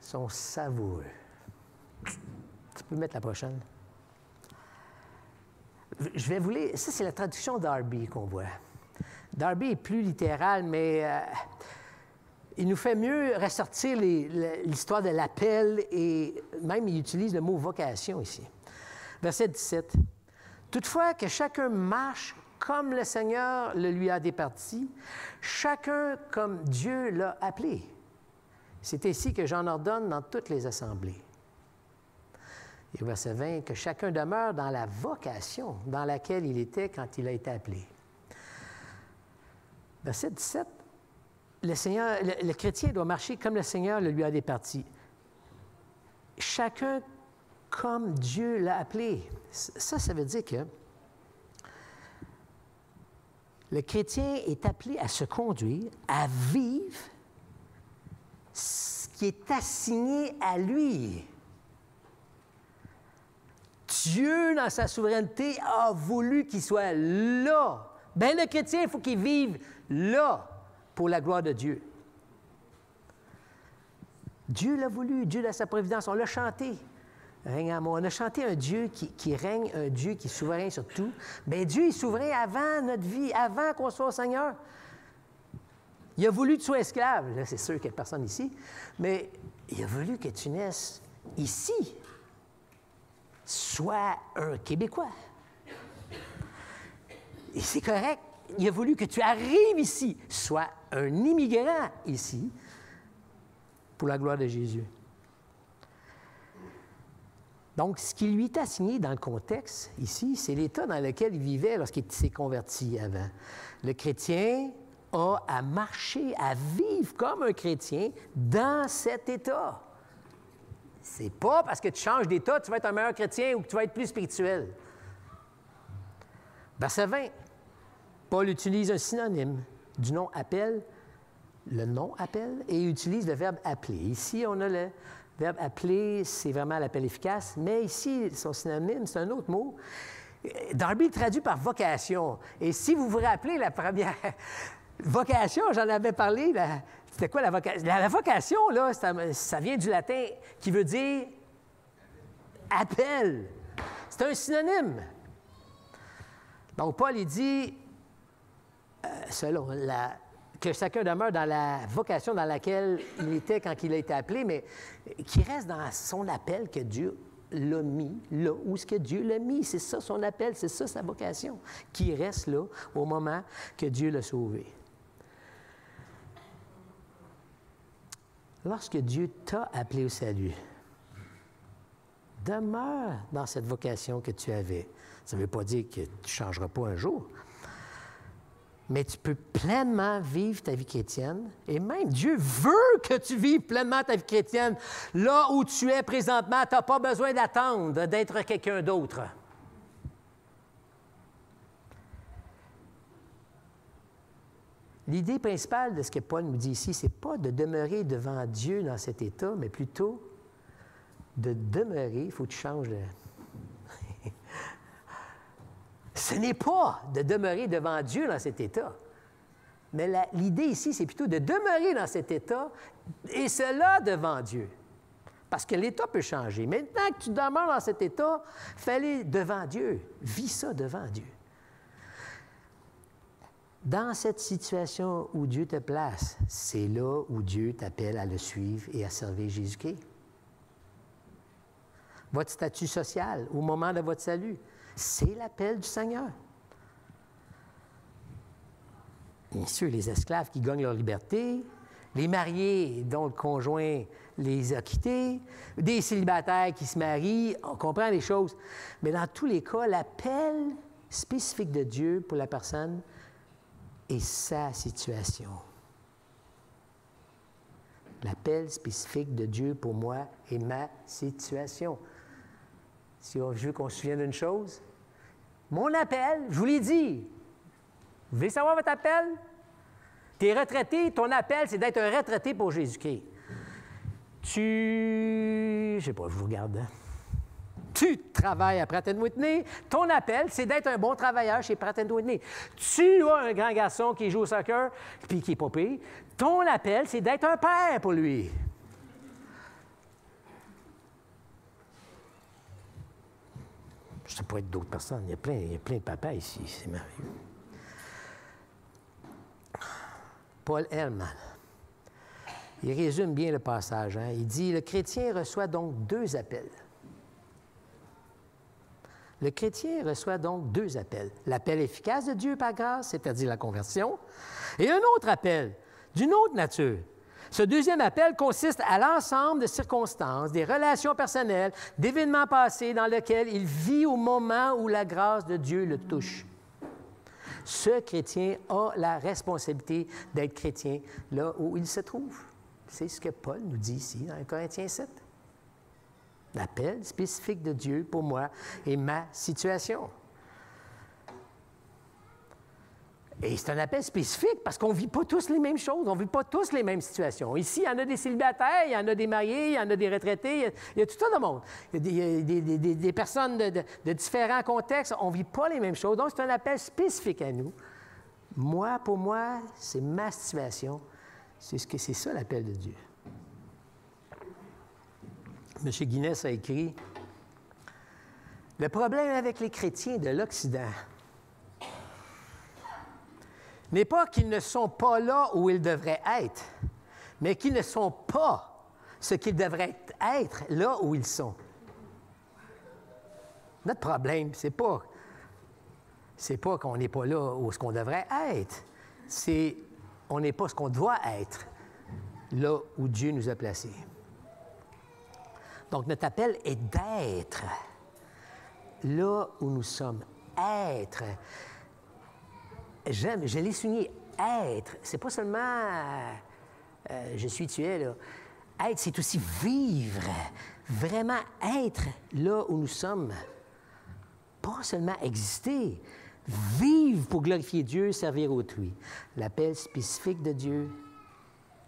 [SPEAKER 2] sont savoureux. Tu peux mettre la prochaine. Je vais vous lire. Ça, c'est la traduction Darby qu'on voit. Darby est plus littéral, mais il nous fait mieux ressortir l'histoire de l'appel et même il utilise le mot vocation ici. Verset 17. Toutefois que chacun marche comme le Seigneur le lui a départi, chacun comme Dieu l'a appelé. C'est ainsi que j'en ordonne dans toutes les assemblées. Et verset 20, que chacun demeure dans la vocation dans laquelle il était quand il a été appelé. Verset 17, le chrétien doit marcher comme le Seigneur le lui a départi. Chacun comme Dieu l'a appelé. Ça veut dire que le chrétien est appelé à se conduire, à vivre ce qui est assigné à lui. Dieu, dans sa souveraineté, a voulu qu'il soit là. Bien, le chrétien, il faut qu'il vive là pour la gloire de Dieu. Dieu l'a voulu, Dieu dans sa providence, on l'a chanté. Règne à moi. On a chanté un Dieu qui règne, un Dieu qui est souverain sur tout. Bien, Dieu est souverain avant notre vie, avant qu'on soit au Seigneur. Il a voulu que tu sois esclave. Là, c'est sûr qu'il n'y a personne ici. Mais il a voulu que tu naisses ici. Sois un Québécois. Et c'est correct. Il a voulu que tu arrives ici. Sois un immigrant ici pour la gloire de Jésus. Donc, ce qui lui est assigné dans le contexte, ici, c'est l'état dans lequel il vivait lorsqu'il s'est converti avant. Le chrétien a à marcher, à vivre comme un chrétien dans cet état. C'est pas parce que tu changes d'état, tu vas être un meilleur chrétien ou que tu vas être plus spirituel. Verset 20, Paul utilise un synonyme du nom « appel », le nom « appel », et il utilise le verbe « appeler ». Ici, on a le verbe « appeler », c'est vraiment l'appel efficace, mais ici, son synonyme, c'est un autre mot. Darby traduit par « vocation ». Et si vous vous rappelez la première vocation, j'en avais parlé, c'était quoi la vocation? La vocation, là, ça vient du latin qui veut dire « appel ». C'est un synonyme. Donc, Paul, il dit, selon que chacun demeure dans la vocation dans laquelle il était quand il a été appelé, mais qu'il reste dans son appel que Dieu l'a mis, là où est-ce que Dieu l'a mis. C'est ça son appel, c'est ça sa vocation, qui reste là au moment que Dieu l'a sauvé. Lorsque Dieu t'a appelé au salut, demeure dans cette vocation que tu avais. Ça ne veut pas dire que tu ne changeras pas un jour, mais tu peux pleinement vivre ta vie chrétienne. Et même Dieu veut que tu vives pleinement ta vie chrétienne. Là où tu es présentement, tu n'as pas besoin d'attendre d'être quelqu'un d'autre. L'idée principale de ce que Paul nous dit ici, ce n'est pas de demeurer devant Dieu dans cet état, mais plutôt de demeurer, il faut que tu changes de... Ce n'est pas de demeurer devant Dieu dans cet état. Mais l'idée ici, c'est plutôt de demeurer dans cet état, et cela devant Dieu. Parce que l'état peut changer. Maintenant que tu demeures dans cet état, fais-le devant Dieu. Vis ça devant Dieu. Dans cette situation où Dieu te place, c'est là où Dieu t'appelle à le suivre et à servir Jésus-Christ. Votre statut social au moment de votre salut, c'est l'appel du Seigneur. Bien sûr, les esclaves qui gagnent leur liberté, les mariés dont le conjoint les a quittés, des célibataires qui se marient, on comprend les choses. Mais dans tous les cas, l'appel spécifique de Dieu pour la personne est sa situation. L'appel spécifique de Dieu pour moi est ma situation. Si je veux qu'on se souvienne d'une chose, mon appel, je vous l'ai dit, vous voulez savoir votre appel? Tu es retraité, ton appel, c'est d'être un retraité pour Jésus-Christ. Je sais pas, je vous regarde. Hein? Tu travailles à Pratt & Whitney, ton appel, c'est d'être un bon travailleur chez Pratt & Whitney. Tu as un grand garçon qui joue au soccer, puis qui est pas pire. Ton appel, c'est d'être un père pour lui. Je ne sais pas être d'autres personnes. Il y a plein de papas ici. C'est merveilleux. Paul Hellman, il résume bien le passage. Hein? Il dit, le chrétien reçoit donc deux appels. Le chrétien reçoit donc deux appels. L'appel efficace de Dieu par grâce, c'est-à-dire la conversion, et un autre appel d'une autre nature. Ce deuxième appel consiste à l'ensemble de circonstances, des relations personnelles, d'événements passés dans lesquels il vit au moment où la grâce de Dieu le touche. Ce chrétien a la responsabilité d'être chrétien là où il se trouve. C'est ce que Paul nous dit ici dans Corinthiens 7. L'appel spécifique de Dieu pour moi est ma situation. Et c'est un appel spécifique parce qu'on ne vit pas tous les mêmes choses, on ne vit pas tous les mêmes situations. Ici, il y en a des célibataires, il y en a des mariés, il y en a des retraités, il y a tout un monde. Il y a des personnes de différents contextes, on ne vit pas les mêmes choses. Donc, c'est un appel spécifique à nous. Moi, pour moi, c'est ma situation. C'est ça l'appel de Dieu. M. Guinness a écrit « Le problème avec les chrétiens de l'Occident n'est pas qu'ils ne sont pas là où ils devraient être, mais qu'ils ne sont pas ce qu'ils devraient être là où ils sont. » Notre problème, c'est pas qu'on n'est pas là où ce qu'on devrait être, c'est on n'est pas ce qu'on doit être là où Dieu nous a placés. Donc, notre appel est d'être là où nous sommes. Être. Je l'ai souligné, être. C'est pas seulement je suis, tu es, là. Être, c'est aussi vivre. Vraiment être là où nous sommes. Pas seulement exister. Vivre pour glorifier Dieu, servir autrui. L'appel spécifique de Dieu,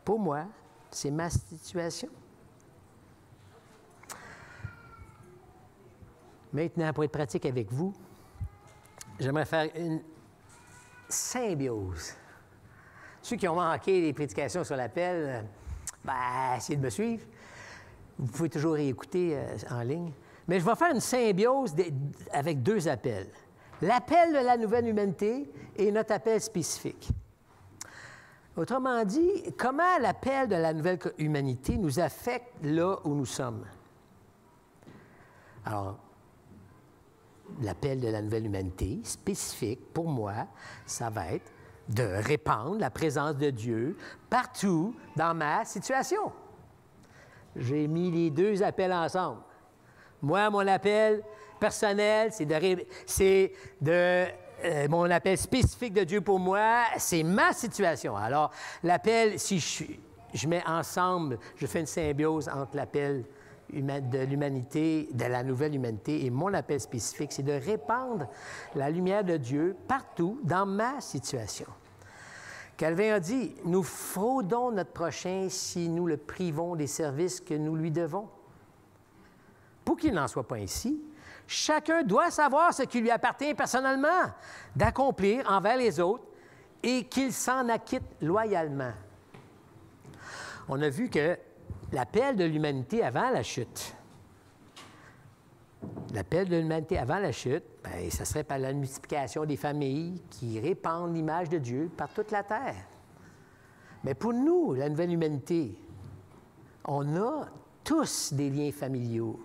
[SPEAKER 2] pour moi, c'est ma situation. Maintenant, pour être pratique avec vous, j'aimerais faire une symbiose. Ceux qui ont manqué les prédications sur l'appel, essayez de me suivre. Vous pouvez toujours réécouter en ligne. Mais je vais faire une symbiose avec deux appels. L'appel de la nouvelle humanité et notre appel spécifique. Autrement dit, comment l'appel de la nouvelle humanité nous affecte là où nous sommes? Alors, l'appel de la nouvelle humanité, spécifique pour moi, ça va être de répandre la présence de Dieu partout dans ma situation. J'ai mis les deux appels ensemble. Moi, mon appel personnel, mon appel spécifique de Dieu pour moi, c'est ma situation. Alors, l'appel, si je mets ensemble, je fais une symbiose entre l'appel de l'humanité, de la nouvelle humanité, et mon appel spécifique, c'est de répandre la lumière de Dieu partout dans ma situation. Calvin a dit, nous fraudons notre prochain si nous le privons des services que nous lui devons. Pour qu'il n'en soit pas ainsi, chacun doit savoir ce qui lui appartient personnellement, d'accomplir envers les autres et qu'il s'en acquitte loyalement. On a vu que l'appel de l'humanité avant la chute, bien, ça serait par la multiplication des familles qui répandent l'image de Dieu par toute la terre. Mais pour nous, la nouvelle humanité, on a tous des liens familiaux.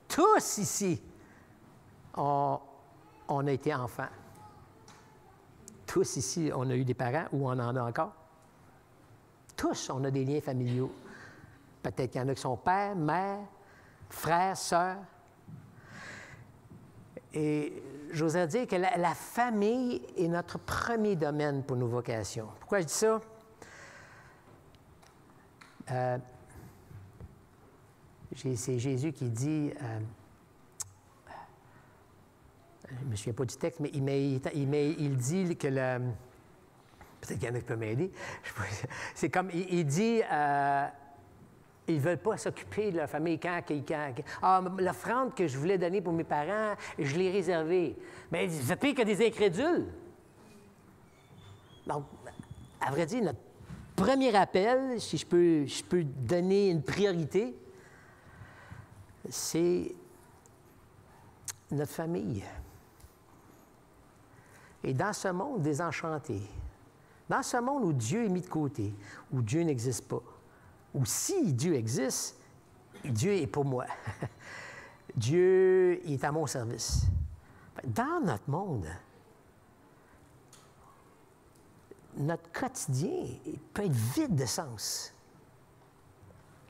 [SPEAKER 2] Tous ici, on a été enfants. Tous ici, on a eu des parents ou on en a encore. Tous, on a des liens familiaux. Peut-être qu'il y en a qui sont père, mère, frère, sœur. Et j'oserais dire que la famille est notre premier domaine pour nos vocations. Pourquoi je dis ça? C'est Jésus qui dit, je ne me souviens pas du texte, mais il dit que peut-être qu'il y en a qui peuvent m'aider. C'est comme, il dit, ils ne veulent pas s'occuper de leur famille l'offrande que je voulais donner pour mes parents, je l'ai réservée. Mais c'est pire que des incrédules. Donc, à vrai dire, notre premier appel, si je peux donner une priorité, c'est notre famille. Et dans ce monde désenchanté, dans ce monde où Dieu est mis de côté, où Dieu n'existe pas, ou si Dieu existe, Dieu est pour moi. Dieu est à mon service. Dans notre monde, notre quotidien peut être vide de sens.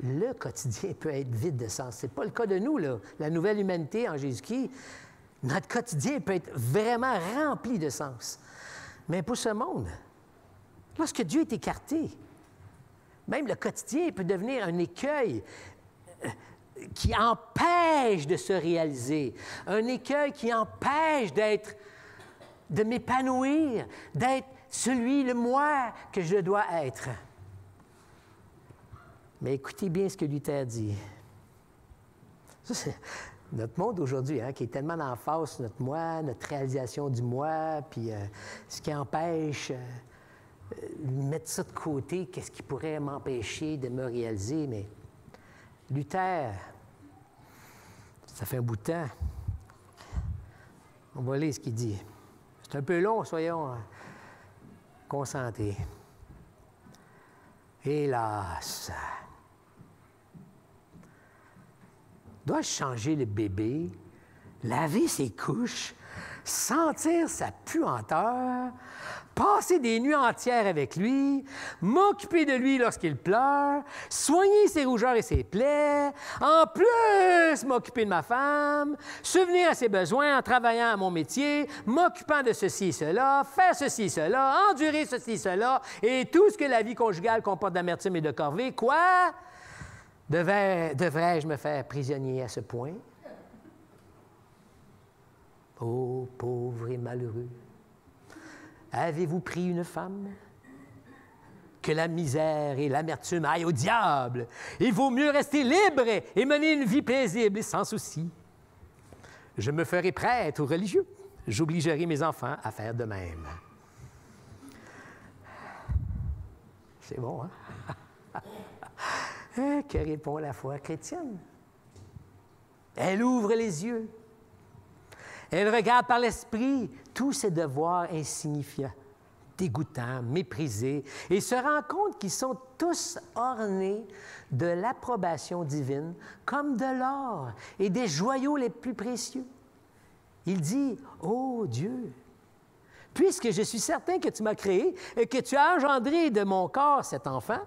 [SPEAKER 2] Le quotidien peut être vide de sens. Ce n'est pas le cas de nous, là. La nouvelle humanité en Jésus-Christ, notre quotidien peut être vraiment rempli de sens. Mais pour ce monde, lorsque Dieu est écarté, même le quotidien peut devenir un écueil qui empêche de se réaliser, un écueil qui empêche de m'épanouir, d'être le moi que je dois être. Mais écoutez bien ce que Luther dit. Ça, c'est notre monde aujourd'hui, qui est tellement en face notre moi, notre réalisation du moi, puis ce qui empêche mettre ça de côté, qu'est-ce qui pourrait m'empêcher de me réaliser. Mais Luther, ça fait un bout de temps. On va lire ce qu'il dit. C'est un peu long, soyons concentrés. Hélas! Dois-je changer le bébé, laver ses couches, sentir sa puanteur, passer des nuits entières avec lui, m'occuper de lui lorsqu'il pleure, soigner ses rougeurs et ses plaies, en plus m'occuper de ma femme, subvenir à ses besoins en travaillant à mon métier, m'occupant de ceci et cela, faire ceci et cela, endurer ceci et cela, et tout ce que la vie conjugale comporte d'amertume et de corvée. Quoi? Devrais-je me faire prisonnier à ce point? Ô pauvre et malheureux, avez-vous pris une femme? Que la misère et l'amertume aillent au diable! Il vaut mieux rester libre et mener une vie paisible et sans souci. Je me ferai prêtre ou religieux. J'obligerai mes enfants à faire de même. C'est bon, hein? Que répond la foi chrétienne? Elle ouvre les yeux. Elle regarde par l'esprit tous ses devoirs insignifiants, dégoûtants, méprisés, et se rend compte qu'ils sont tous ornés de l'approbation divine, comme de l'or et des joyaux les plus précieux. Il dit, « Ô Dieu, puisque je suis certain que tu m'as créé et que tu as engendré de mon corps cet enfant,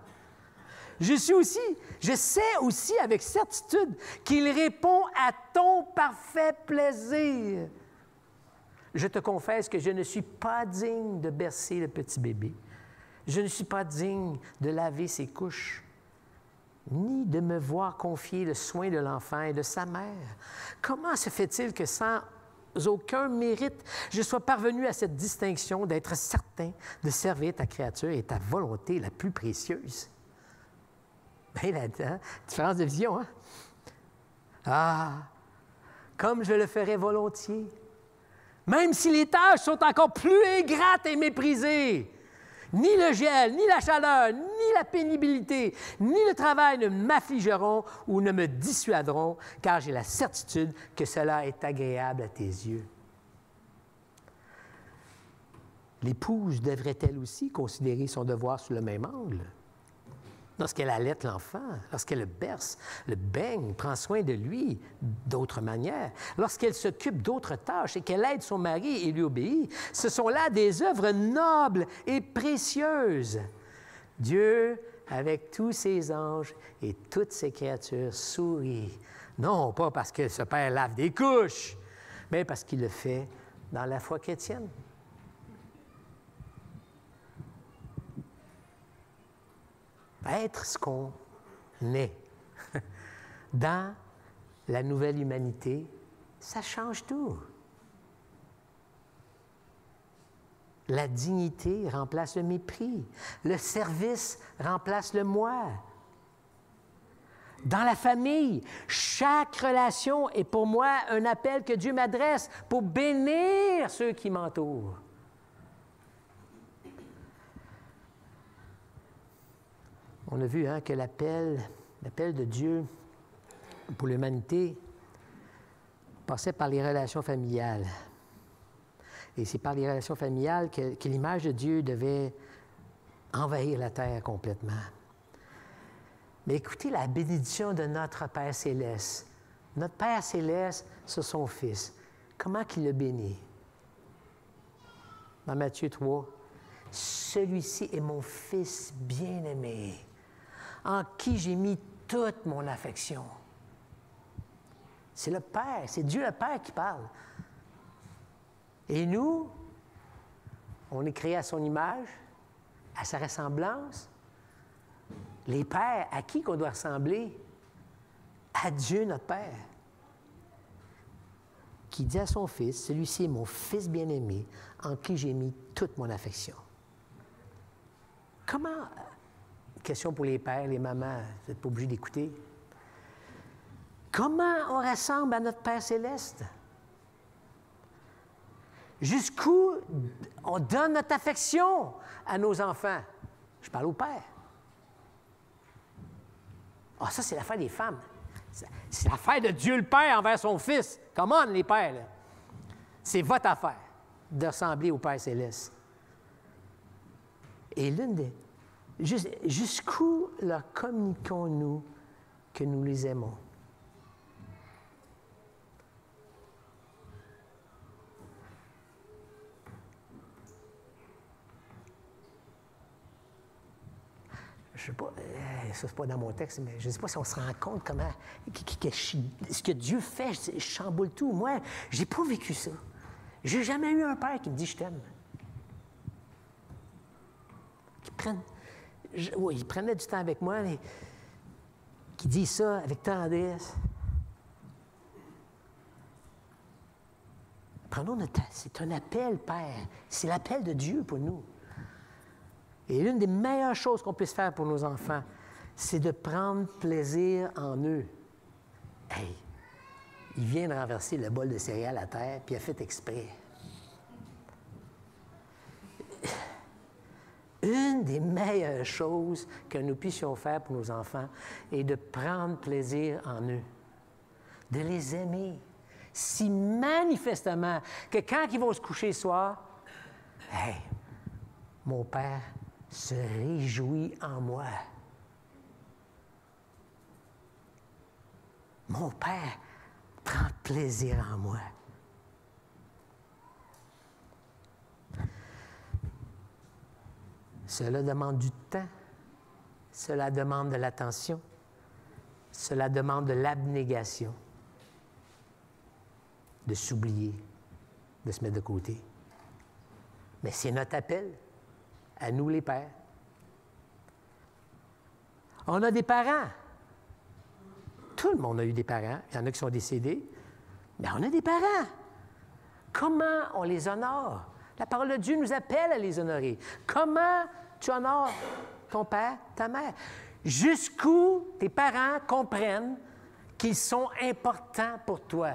[SPEAKER 2] Je sais aussi avec certitude qu'il répond à ton parfait plaisir. Je te confesse que je ne suis pas digne de bercer le petit bébé. Je ne suis pas digne de laver ses couches, ni de me voir confier le soin de l'enfant et de sa mère. Comment se fait-il que sans aucun mérite, je sois parvenu à cette distinction d'être certain de servir ta créature et ta volonté la plus précieuse? Bien là-dedans, différence de vision, hein? Ah, comme je le ferais volontiers, même si les tâches sont encore plus ingrates et méprisées. Ni le gel, ni la chaleur, ni la pénibilité, ni le travail ne m'affligeront ou ne me dissuaderont, car j'ai la certitude que cela est agréable à tes yeux. L'épouse devrait-elle aussi considérer son devoir sous le même angle? Lorsqu'elle allaite l'enfant, lorsqu'elle le berce, le baigne, prend soin de lui d'autres manières, lorsqu'elle s'occupe d'autres tâches et qu'elle aide son mari et lui obéit, ce sont là des œuvres nobles et précieuses. Dieu, avec tous ses anges et toutes ses créatures, sourit, non pas parce que ce Père lave des couches, mais parce qu'il le fait dans la foi chrétienne. Être ce qu'on est dans la nouvelle humanité, ça change tout. La dignité remplace le mépris. Le service remplace le moi. Dans la famille, chaque relation est pour moi un appel que Dieu m'adresse pour bénir ceux qui m'entourent. On a vu que l'appel de Dieu pour l'humanité passait par les relations familiales. Et c'est par les relations familiales que l'image de Dieu devait envahir la terre complètement. Mais écoutez la bénédiction de notre Père Céleste. Notre Père Céleste sur son Fils. Comment qu'il le bénit? Dans Matthieu 3, « Celui-ci est mon Fils bien-aimé, en qui j'ai mis toute mon affection. » C'est le Père, c'est Dieu le Père qui parle. Et nous, on est créés à son image, à sa ressemblance. Les pères, à qui qu'on doit ressembler? À Dieu notre Père, qui dit à son Fils, « Celui-ci est mon Fils bien-aimé, en qui j'ai mis toute mon affection. » Comment... Question pour les pères, les mamans, vous n'êtes pas obligés d'écouter. Comment on ressemble à notre Père Céleste? Jusqu'où on donne notre affection à nos enfants? Je parle au père. Ah, ça, c'est l'affaire des femmes. C'est l'affaire de Dieu le Père envers son Fils. Come on, les pères, là. C'est votre affaire de ressembler au Père Céleste. Et l'une des... Jusqu'où leur communiquons-nous que nous les aimons? Je ne sais pas, ça c'est pas dans mon texte, mais je ne sais pas si on se rend compte comment, ce que Dieu fait, je chamboule tout. Moi, je n'ai pas vécu ça. Je n'ai jamais eu un père qui me dit « je t'aime ». Il prenait du temps avec moi, mais qui dit ça avec tendresse. Prenons notre temps. C'est un appel, Père. C'est l'appel de Dieu pour nous. Et l'une des meilleures choses qu'on puisse faire pour nos enfants, c'est de prendre plaisir en eux. Hey, il vient de renverser le bol de céréales à terre, puis il a fait exprès. Une des meilleures choses que nous puissions faire pour nos enfants est de prendre plaisir en eux, de les aimer si manifestement que quand ils vont se coucher le soir, « Hey, mon Père se réjouit en moi. Mon Père prend plaisir en moi. » Cela demande du temps. Cela demande de l'attention. Cela demande de l'abnégation. De s'oublier, de se mettre de côté. Mais c'est notre appel à nous les pères. On a des parents. Tout le monde a eu des parents. Il y en a qui sont décédés. Mais on a des parents. Comment on les honore? La parole de Dieu nous appelle à les honorer. Comment tu honores ton père, ta mère? Jusqu'où tes parents comprennent qu'ils sont importants pour toi.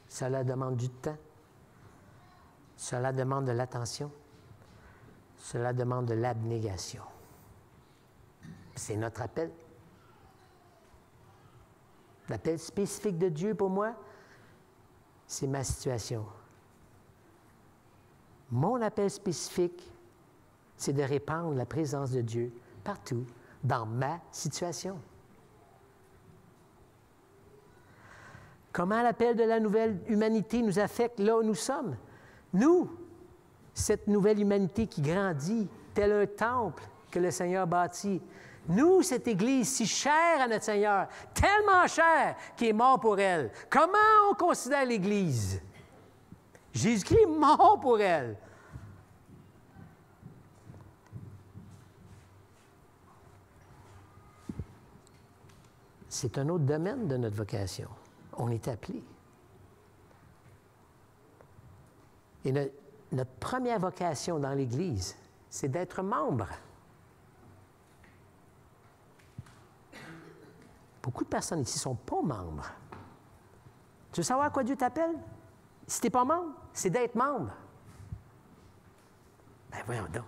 [SPEAKER 2] Cela demande du temps. Cela demande de l'attention. Cela demande de l'abnégation. C'est notre appel. L'appel spécifique de Dieu pour moi, c'est ma situation. Mon appel spécifique, c'est de répandre la présence de Dieu partout, dans ma situation. Comment l'appel de la nouvelle humanité nous affecte là où nous sommes? Nous, cette nouvelle humanité qui grandit, tel un temple que le Seigneur bâtit. Nous, cette Église si chère à notre Seigneur, tellement chère qu'il est mort pour elle. Comment on considère l'Église? Jésus-Christ est mort pour elle. C'est un autre domaine de notre vocation. On est appelé. Et notre première vocation dans l'Église, c'est d'être membre. Beaucoup de personnes ici ne sont pas membres. Tu veux savoir à quoi Dieu t'appelle? Si tu n'es pas membre, c'est d'être membre. Ben voyons donc.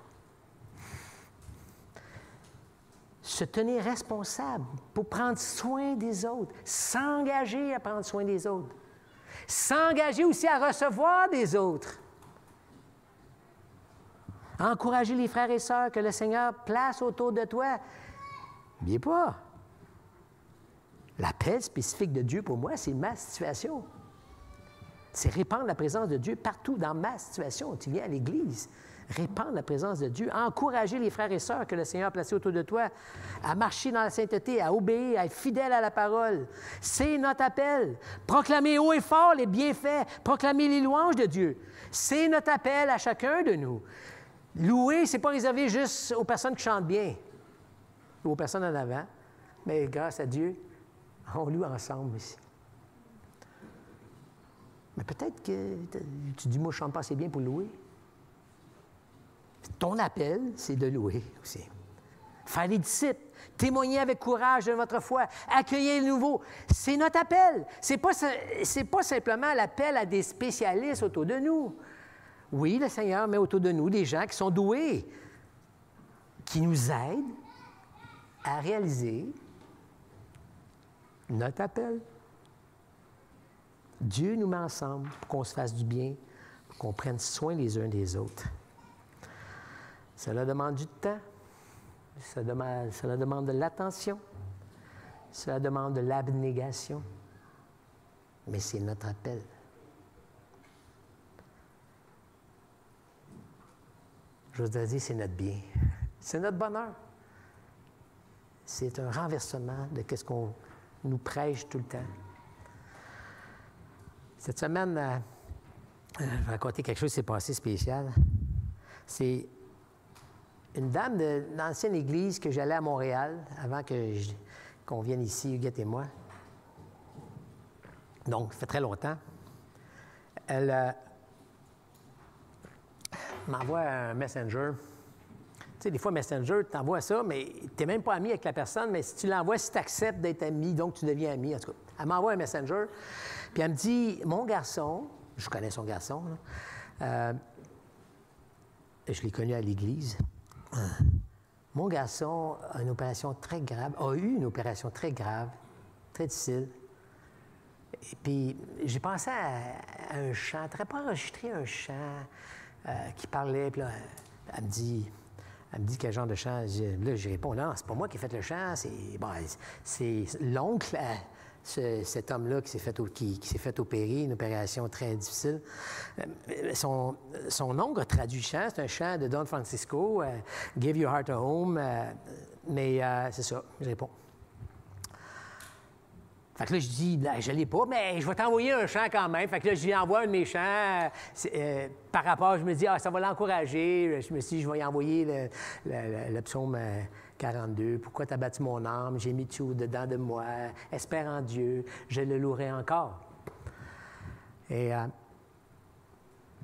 [SPEAKER 2] Se tenir responsable pour prendre soin des autres, s'engager à prendre soin des autres, s'engager aussi à recevoir des autres, encourager les frères et sœurs que le Seigneur place autour de toi. N'oubliez pas, l'appel spécifique de Dieu pour moi, c'est ma situation. C'est répandre la présence de Dieu partout dans ma situation. Tu viens à l'Église, répandre la présence de Dieu, encourager les frères et sœurs que le Seigneur a placés autour de toi à marcher dans la sainteté, à obéir, à être fidèle à la parole. C'est notre appel. Proclamer haut et fort les bienfaits, proclamer les louanges de Dieu. C'est notre appel à chacun de nous. Louer, ce n'est pas réservé juste aux personnes qui chantent bien ou aux personnes en avant, mais grâce à Dieu, on loue ensemble ici. Mais peut-être que tu dis, moi, je ne chante pas assez bien pour louer. Ton appel, c'est de louer aussi. Faire des disciples, témoigner avec courage de votre foi, accueillir les nouveaux. C'est notre appel. C'est pas simplement l'appel à des spécialistes autour de nous. Oui, le Seigneur met autour de nous des gens qui sont doués, qui nous aident à réaliser notre appel. Dieu nous met ensemble pour qu'on se fasse du bien, pour qu'on prenne soin les uns des autres. Cela demande du temps, cela demande de l'attention, cela demande de l'abnégation, mais c'est notre appel. Je voudrais dire, c'est notre bien, c'est notre bonheur. C'est un renversement de ce qu'on nous prêche tout le temps. Cette semaine, je vais raconter quelque chose qui s'est passé spécial. C'est une dame de l'ancienne église que j'allais à Montréal avant qu'on vienne ici, Huguette et moi. Donc, ça fait très longtemps. Elle m'envoie un messenger. Tu sais, des fois, Messenger, tu t'envoies ça, mais tu n'es même pas ami avec la personne, mais si tu l'envoies, si tu acceptes d'être ami, donc tu deviens ami. En tout cas, elle m'envoie un Messenger, puis elle me dit, mon garçon, je connais son garçon, là, je l'ai connu à l'église, mon garçon a une opération très grave, a eu une opération très grave, très difficile. Et puis, j'ai pensé à un chant, tu n'aurais pas enregistré un chant qui parlait, puis là, elle me dit quel genre de chant. Là, je réponds, non, c'est pas moi qui ai fait le chant, c'est l'oncle
[SPEAKER 4] cet homme-là qui s'est fait opérer, une opération très difficile. Son oncle a traduit le chant, c'est un chant de Don Francisco, Give Your Heart a Home, mais c'est ça, je réponds. Fait que là, je dis, je ne l'ai pas, mais je vais t'envoyer un chant quand même. Fait que là, je lui envoie un de mes chants. Par rapport, je me dis, ça va l'encourager. Je me suis dit, je vais lui envoyer le psaume 42. Pourquoi tu as battu mon âme? J'ai mis tout dedans de moi. Espère en Dieu. Je le louerai encore. Et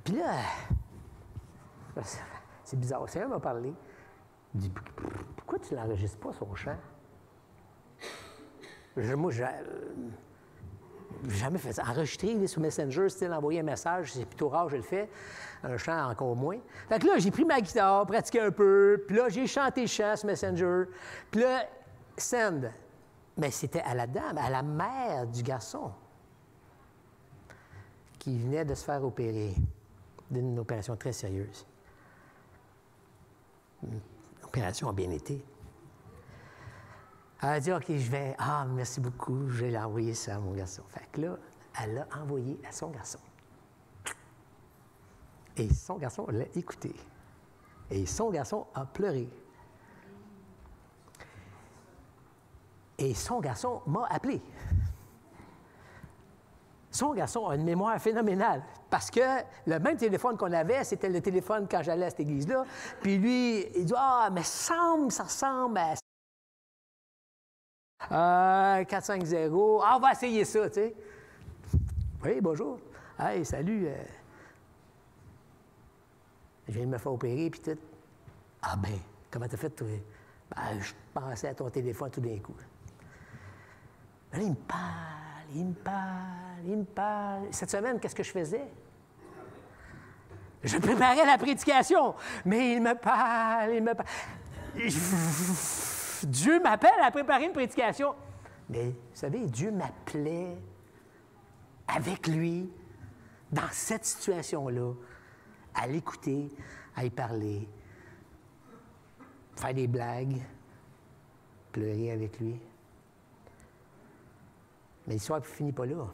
[SPEAKER 4] puis là, c'est bizarre. C'est un m'a parlé. Il dit, pourquoi tu ne l'enregistres pas, son chant? Moi, j'ai jamais fait ça. Enregistrer sur Messenger, style envoyer un message, c'est plutôt rare, je le fais. Un chant, encore moins. Fait que là, j'ai pris ma guitare, pratiqué un peu, puis là, j'ai chanté le chant sur Messenger. Puis là, send. Mais c'était à la dame, à la mère du garçon, qui venait de se faire opérer d'une opération très sérieuse. L'opération a bien été. Elle a dit, OK, je vais... Ah, merci beaucoup, je vais l'envoyer ça à mon garçon. Fait que là, elle l'a envoyé à son garçon. Et son garçon l'a écouté. Et son garçon a pleuré. Et son garçon m'a appelé. Son garçon a une mémoire phénoménale. Parce que le même téléphone qu'on avait, c'était le téléphone quand j'allais à cette église-là. Puis lui, il dit, mais ça ressemble à... 450. On va essayer ça, tu sais. Oui, bonjour. Hey, salut. Je viens de me faire opérer, puis tout. Ah ben, comment t'as fait, toi? Ben, je pensais à ton téléphone tout d'un coup. Ben là, il me parle. Cette semaine, qu'est-ce que je faisais? Je préparais la prédication, mais il me parle. Dieu m'appelle à préparer une prédication. Mais, vous savez, Dieu m'appelait avec lui, dans cette situation-là, à l'écouter, à y parler, faire des blagues, pleurer avec lui. Mais l'histoire ne finit pas là.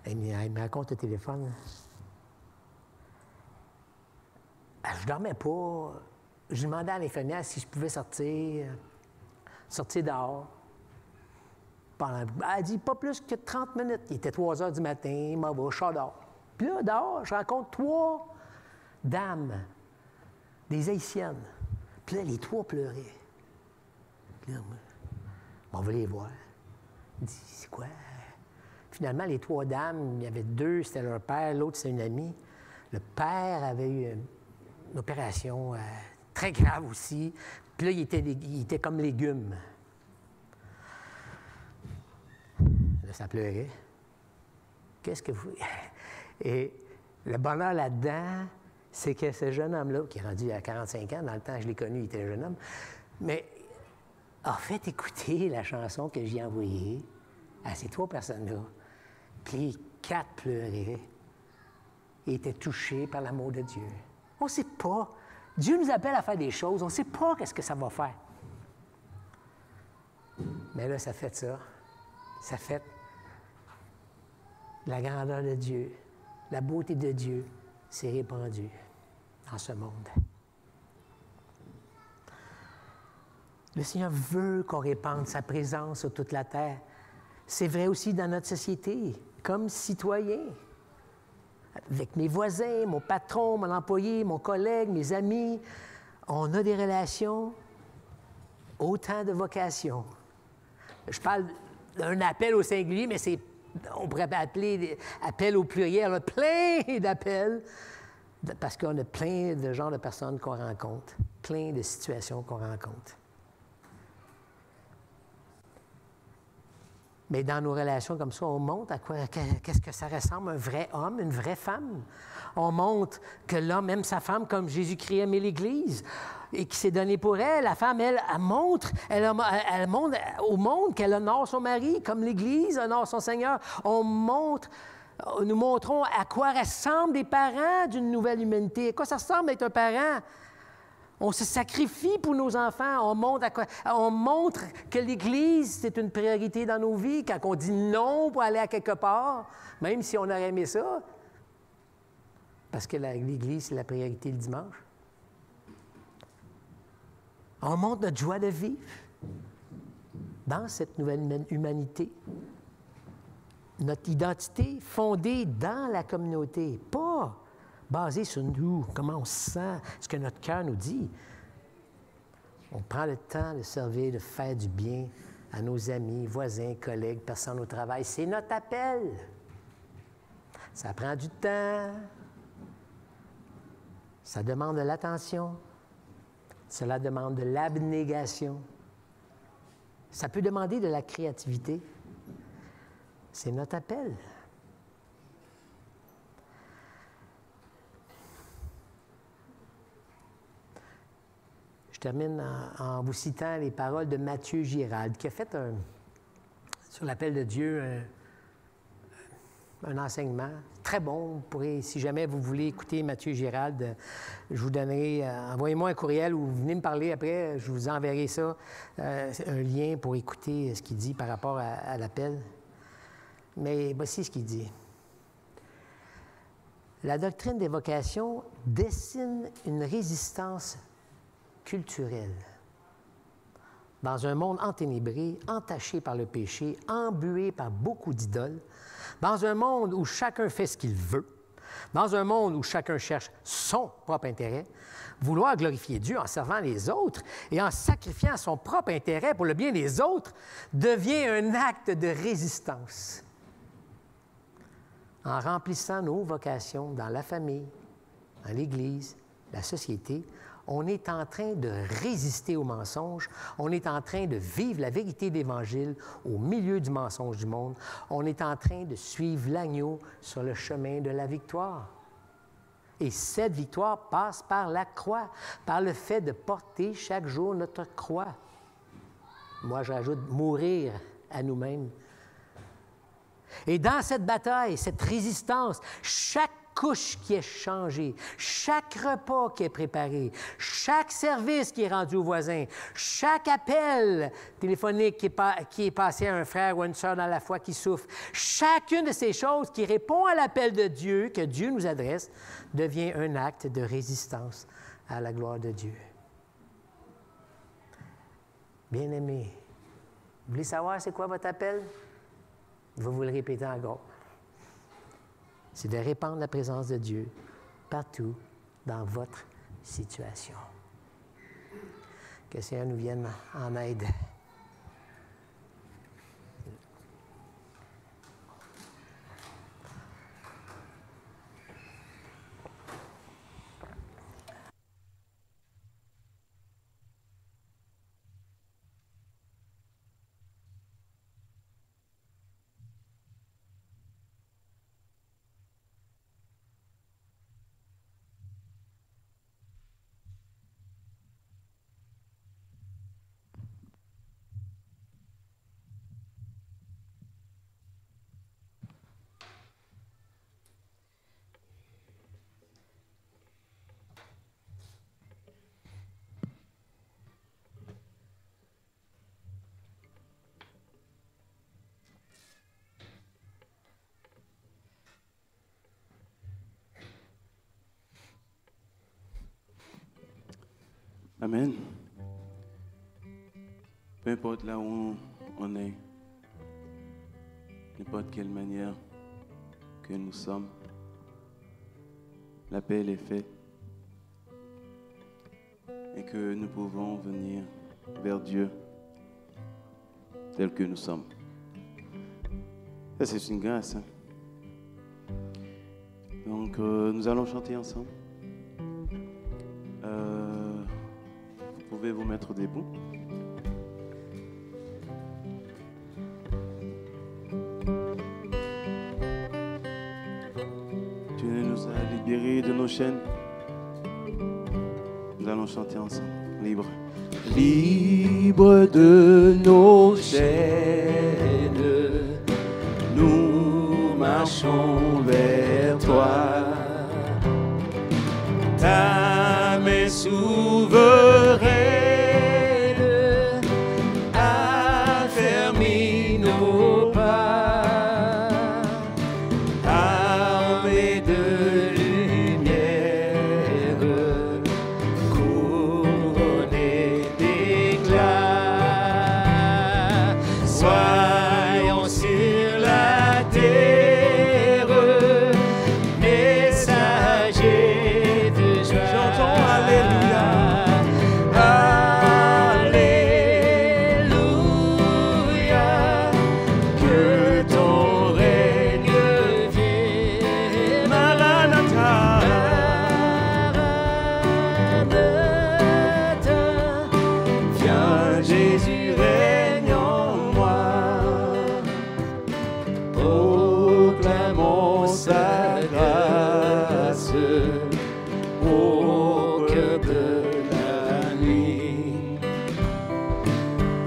[SPEAKER 4] Elle me raconte au téléphone. Je ne dormais pas. Je demandais à l'infirmière si je pouvais sortir dehors. Elle dit pas plus que 30 minutes. Il était 3 heures du matin, je sors dehors. Puis là, dehors, je rencontre 3 dames, des Haïtiennes. Puis là, les 3 pleuraient. Puis là, on va les voir. Il dit, c'est quoi? Finalement, les 3 dames, il y avait 2, c'était leur père, l'autre, c'était une amie. Le père avait eu une opération très grave aussi. Puis là, il était comme légume. Là, ça pleurait. Qu'est-ce que vous... Et le bonheur là-dedans, c'est que ce jeune homme-là, qui est rendu à 45 ans, dans le temps, je l'ai connu, il était un jeune homme, mais a fait écouter la chanson que j'ai envoyée à ces 3 personnes-là. Puis les 4 pleuraient et étaient touchés par l'amour de Dieu. On ne sait pas. Dieu nous appelle à faire des choses, on ne sait pas qu'est-ce que ça va faire. Mais là, ça fait ça. Ça fait la grandeur de Dieu, la beauté de Dieu s'est répandue dans ce monde. Le Seigneur veut qu'on répande sa présence sur toute la terre. C'est vrai aussi dans notre société, comme citoyens. Avec mes voisins, mon patron, mon employé, mon collègue, mes amis, on a des relations, autant de vocations. Je parle d'un appel au singulier, mais on pourrait appeler appel au pluriel. On a plein d'appels, parce qu'on a plein de genres de personnes qu'on rencontre, plein de situations qu'on rencontre. Mais dans nos relations comme ça, on montre à quoi, qu'est-ce que ça ressemble, un vrai homme, une vraie femme. On montre que l'homme aime sa femme comme Jésus-Christ aimait l'Église et qui s'est donné pour elle. La femme, elle montre au monde qu'elle honore son mari comme l'Église honore son Seigneur. Nous montrons à quoi ressemblent des parents d'une nouvelle humanité. À quoi ça ressemble d'être un parent? On se sacrifie pour nos enfants. On montre que l'Église, c'est une priorité dans nos vies. Quand on dit non pour aller à quelque part, même si on aurait aimé ça, parce que l'Église, c'est la priorité le dimanche. On montre notre joie de vivre dans cette nouvelle humanité. Notre identité fondée dans la communauté, pas basée sur nous, comment on se sent, ce que notre cœur nous dit. On prend le temps de servir, de faire du bien à nos amis, voisins, collègues, personnes au travail. C'est notre appel. Ça prend du temps. Ça demande de l'attention. Cela demande de l'abnégation. Ça peut demander de la créativité. C'est notre appel. Je termine en vous citant les paroles de Mathieu Girald, qui a fait sur l'appel de Dieu un enseignement très bon. Vous pourrez, si jamais vous voulez écouter Mathieu Girald, je vous donnerai, envoyez-moi un courriel ou venez me parler après, je vous enverrai ça, un lien pour écouter ce qu'il dit par rapport à l'appel. Mais voici ce qu'il dit. La doctrine des vocations dessine une résistance culturelle. Dans un monde enténébré, entaché par le péché, embué par beaucoup d'idoles, dans un monde où chacun fait ce qu'il veut, dans un monde où chacun cherche son propre intérêt, vouloir glorifier Dieu en servant les autres et en sacrifiant son propre intérêt pour le bien des autres devient un acte de résistance. En remplissant nos vocations dans la famille, dans l'Église, la société, on est en train de résister au mensonge, on est en train de vivre la vérité de l'Évangile au milieu du mensonge du monde, on est en train de suivre l'agneau sur le chemin de la victoire. Et cette victoire passe par la croix, par le fait de porter chaque jour notre croix. Moi, je rajoute mourir à nous-mêmes. Et dans cette bataille, cette résistance, chaque couche qui est changée, chaque repas qui est préparé, chaque service qui est rendu aux voisins, chaque appel téléphonique qui est passé à un frère ou à une sœur dans la foi qui souffre, chacune de ces choses qui répond à l'appel de Dieu, que Dieu nous adresse, devient un acte de résistance à la gloire de Dieu. Bien-aimés, vous voulez savoir c'est quoi votre appel? Je vais vous le répéter encore. C'est de répandre la présence de Dieu partout dans votre situation. Que le Seigneur nous vienne en aide.
[SPEAKER 1] Amen. Peu importe là où on est, n'importe quelle manière que nous sommes, l'appel est fait et que nous pouvons venir vers Dieu tel que nous sommes. Ça, c'est une grâce. Hein? Donc, nous allons chanter ensemble. Vous pouvez vous mettre debout. Dieu nous a libérés de nos chaînes. Nous allons chanter ensemble. Libre.
[SPEAKER 2] Libre de nos chaînes, nous marchons vers toi. Ta main sous souveraine, affermis nos pas, armés de lumière, couronnés d'éclat. Soyons sur la terre, messagers de joie.
[SPEAKER 3] Chantons Alléluia.
[SPEAKER 2] Alléluia, que ton règne vienne.
[SPEAKER 3] Maranatha.
[SPEAKER 2] Maranatha, viens Jésus, règne en moi. Proclamons sa grâce au cœur de la nuit.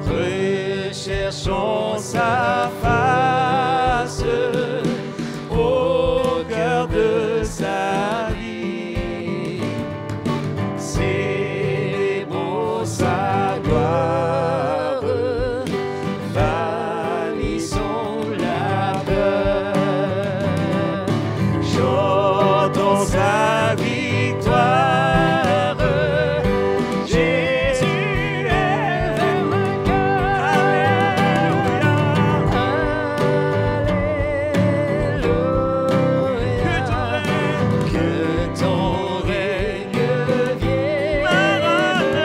[SPEAKER 2] Recherchons sa face au cœur de sa vie. Célébrons sa gloire, bannissons la peur. Chantons sa victoire. Jésus est vainqueur. Alléluia. Que ton règne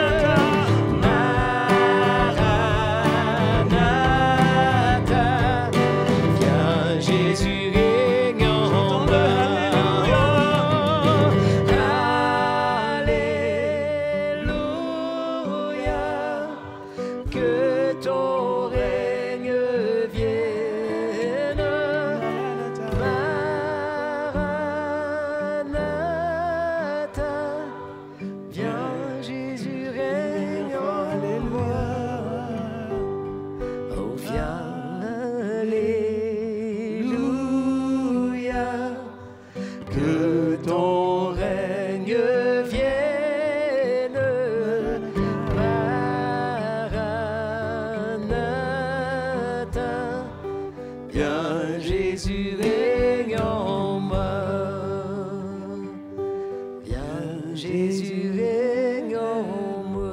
[SPEAKER 2] vienne. Maranatha, viens Jésus, règne en moi. Alléluia, que ton règne vienne. Maranatha, viens Jésus, règne en moi. Oh, viens, Alléluia, que ton règne vienne. Maranatha, viens Jésus, règne en moi. Viens Jésus, règne en moi.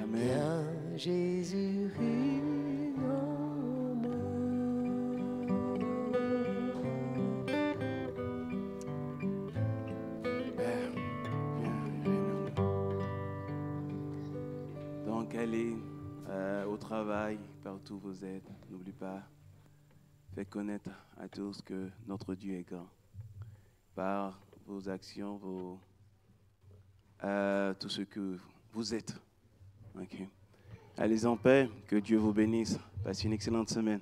[SPEAKER 1] Amen.
[SPEAKER 2] Viens Jésus, règne en moi.
[SPEAKER 1] Père, viens, règne en nous. Donc, allez au travail, partout où vous êtes. N'oublie pas, faites connaître à tous que notre Dieu est grand. Par vos actions, tout ce que vous êtes. Ok. Allez en paix, que Dieu vous bénisse. Passez une excellente semaine.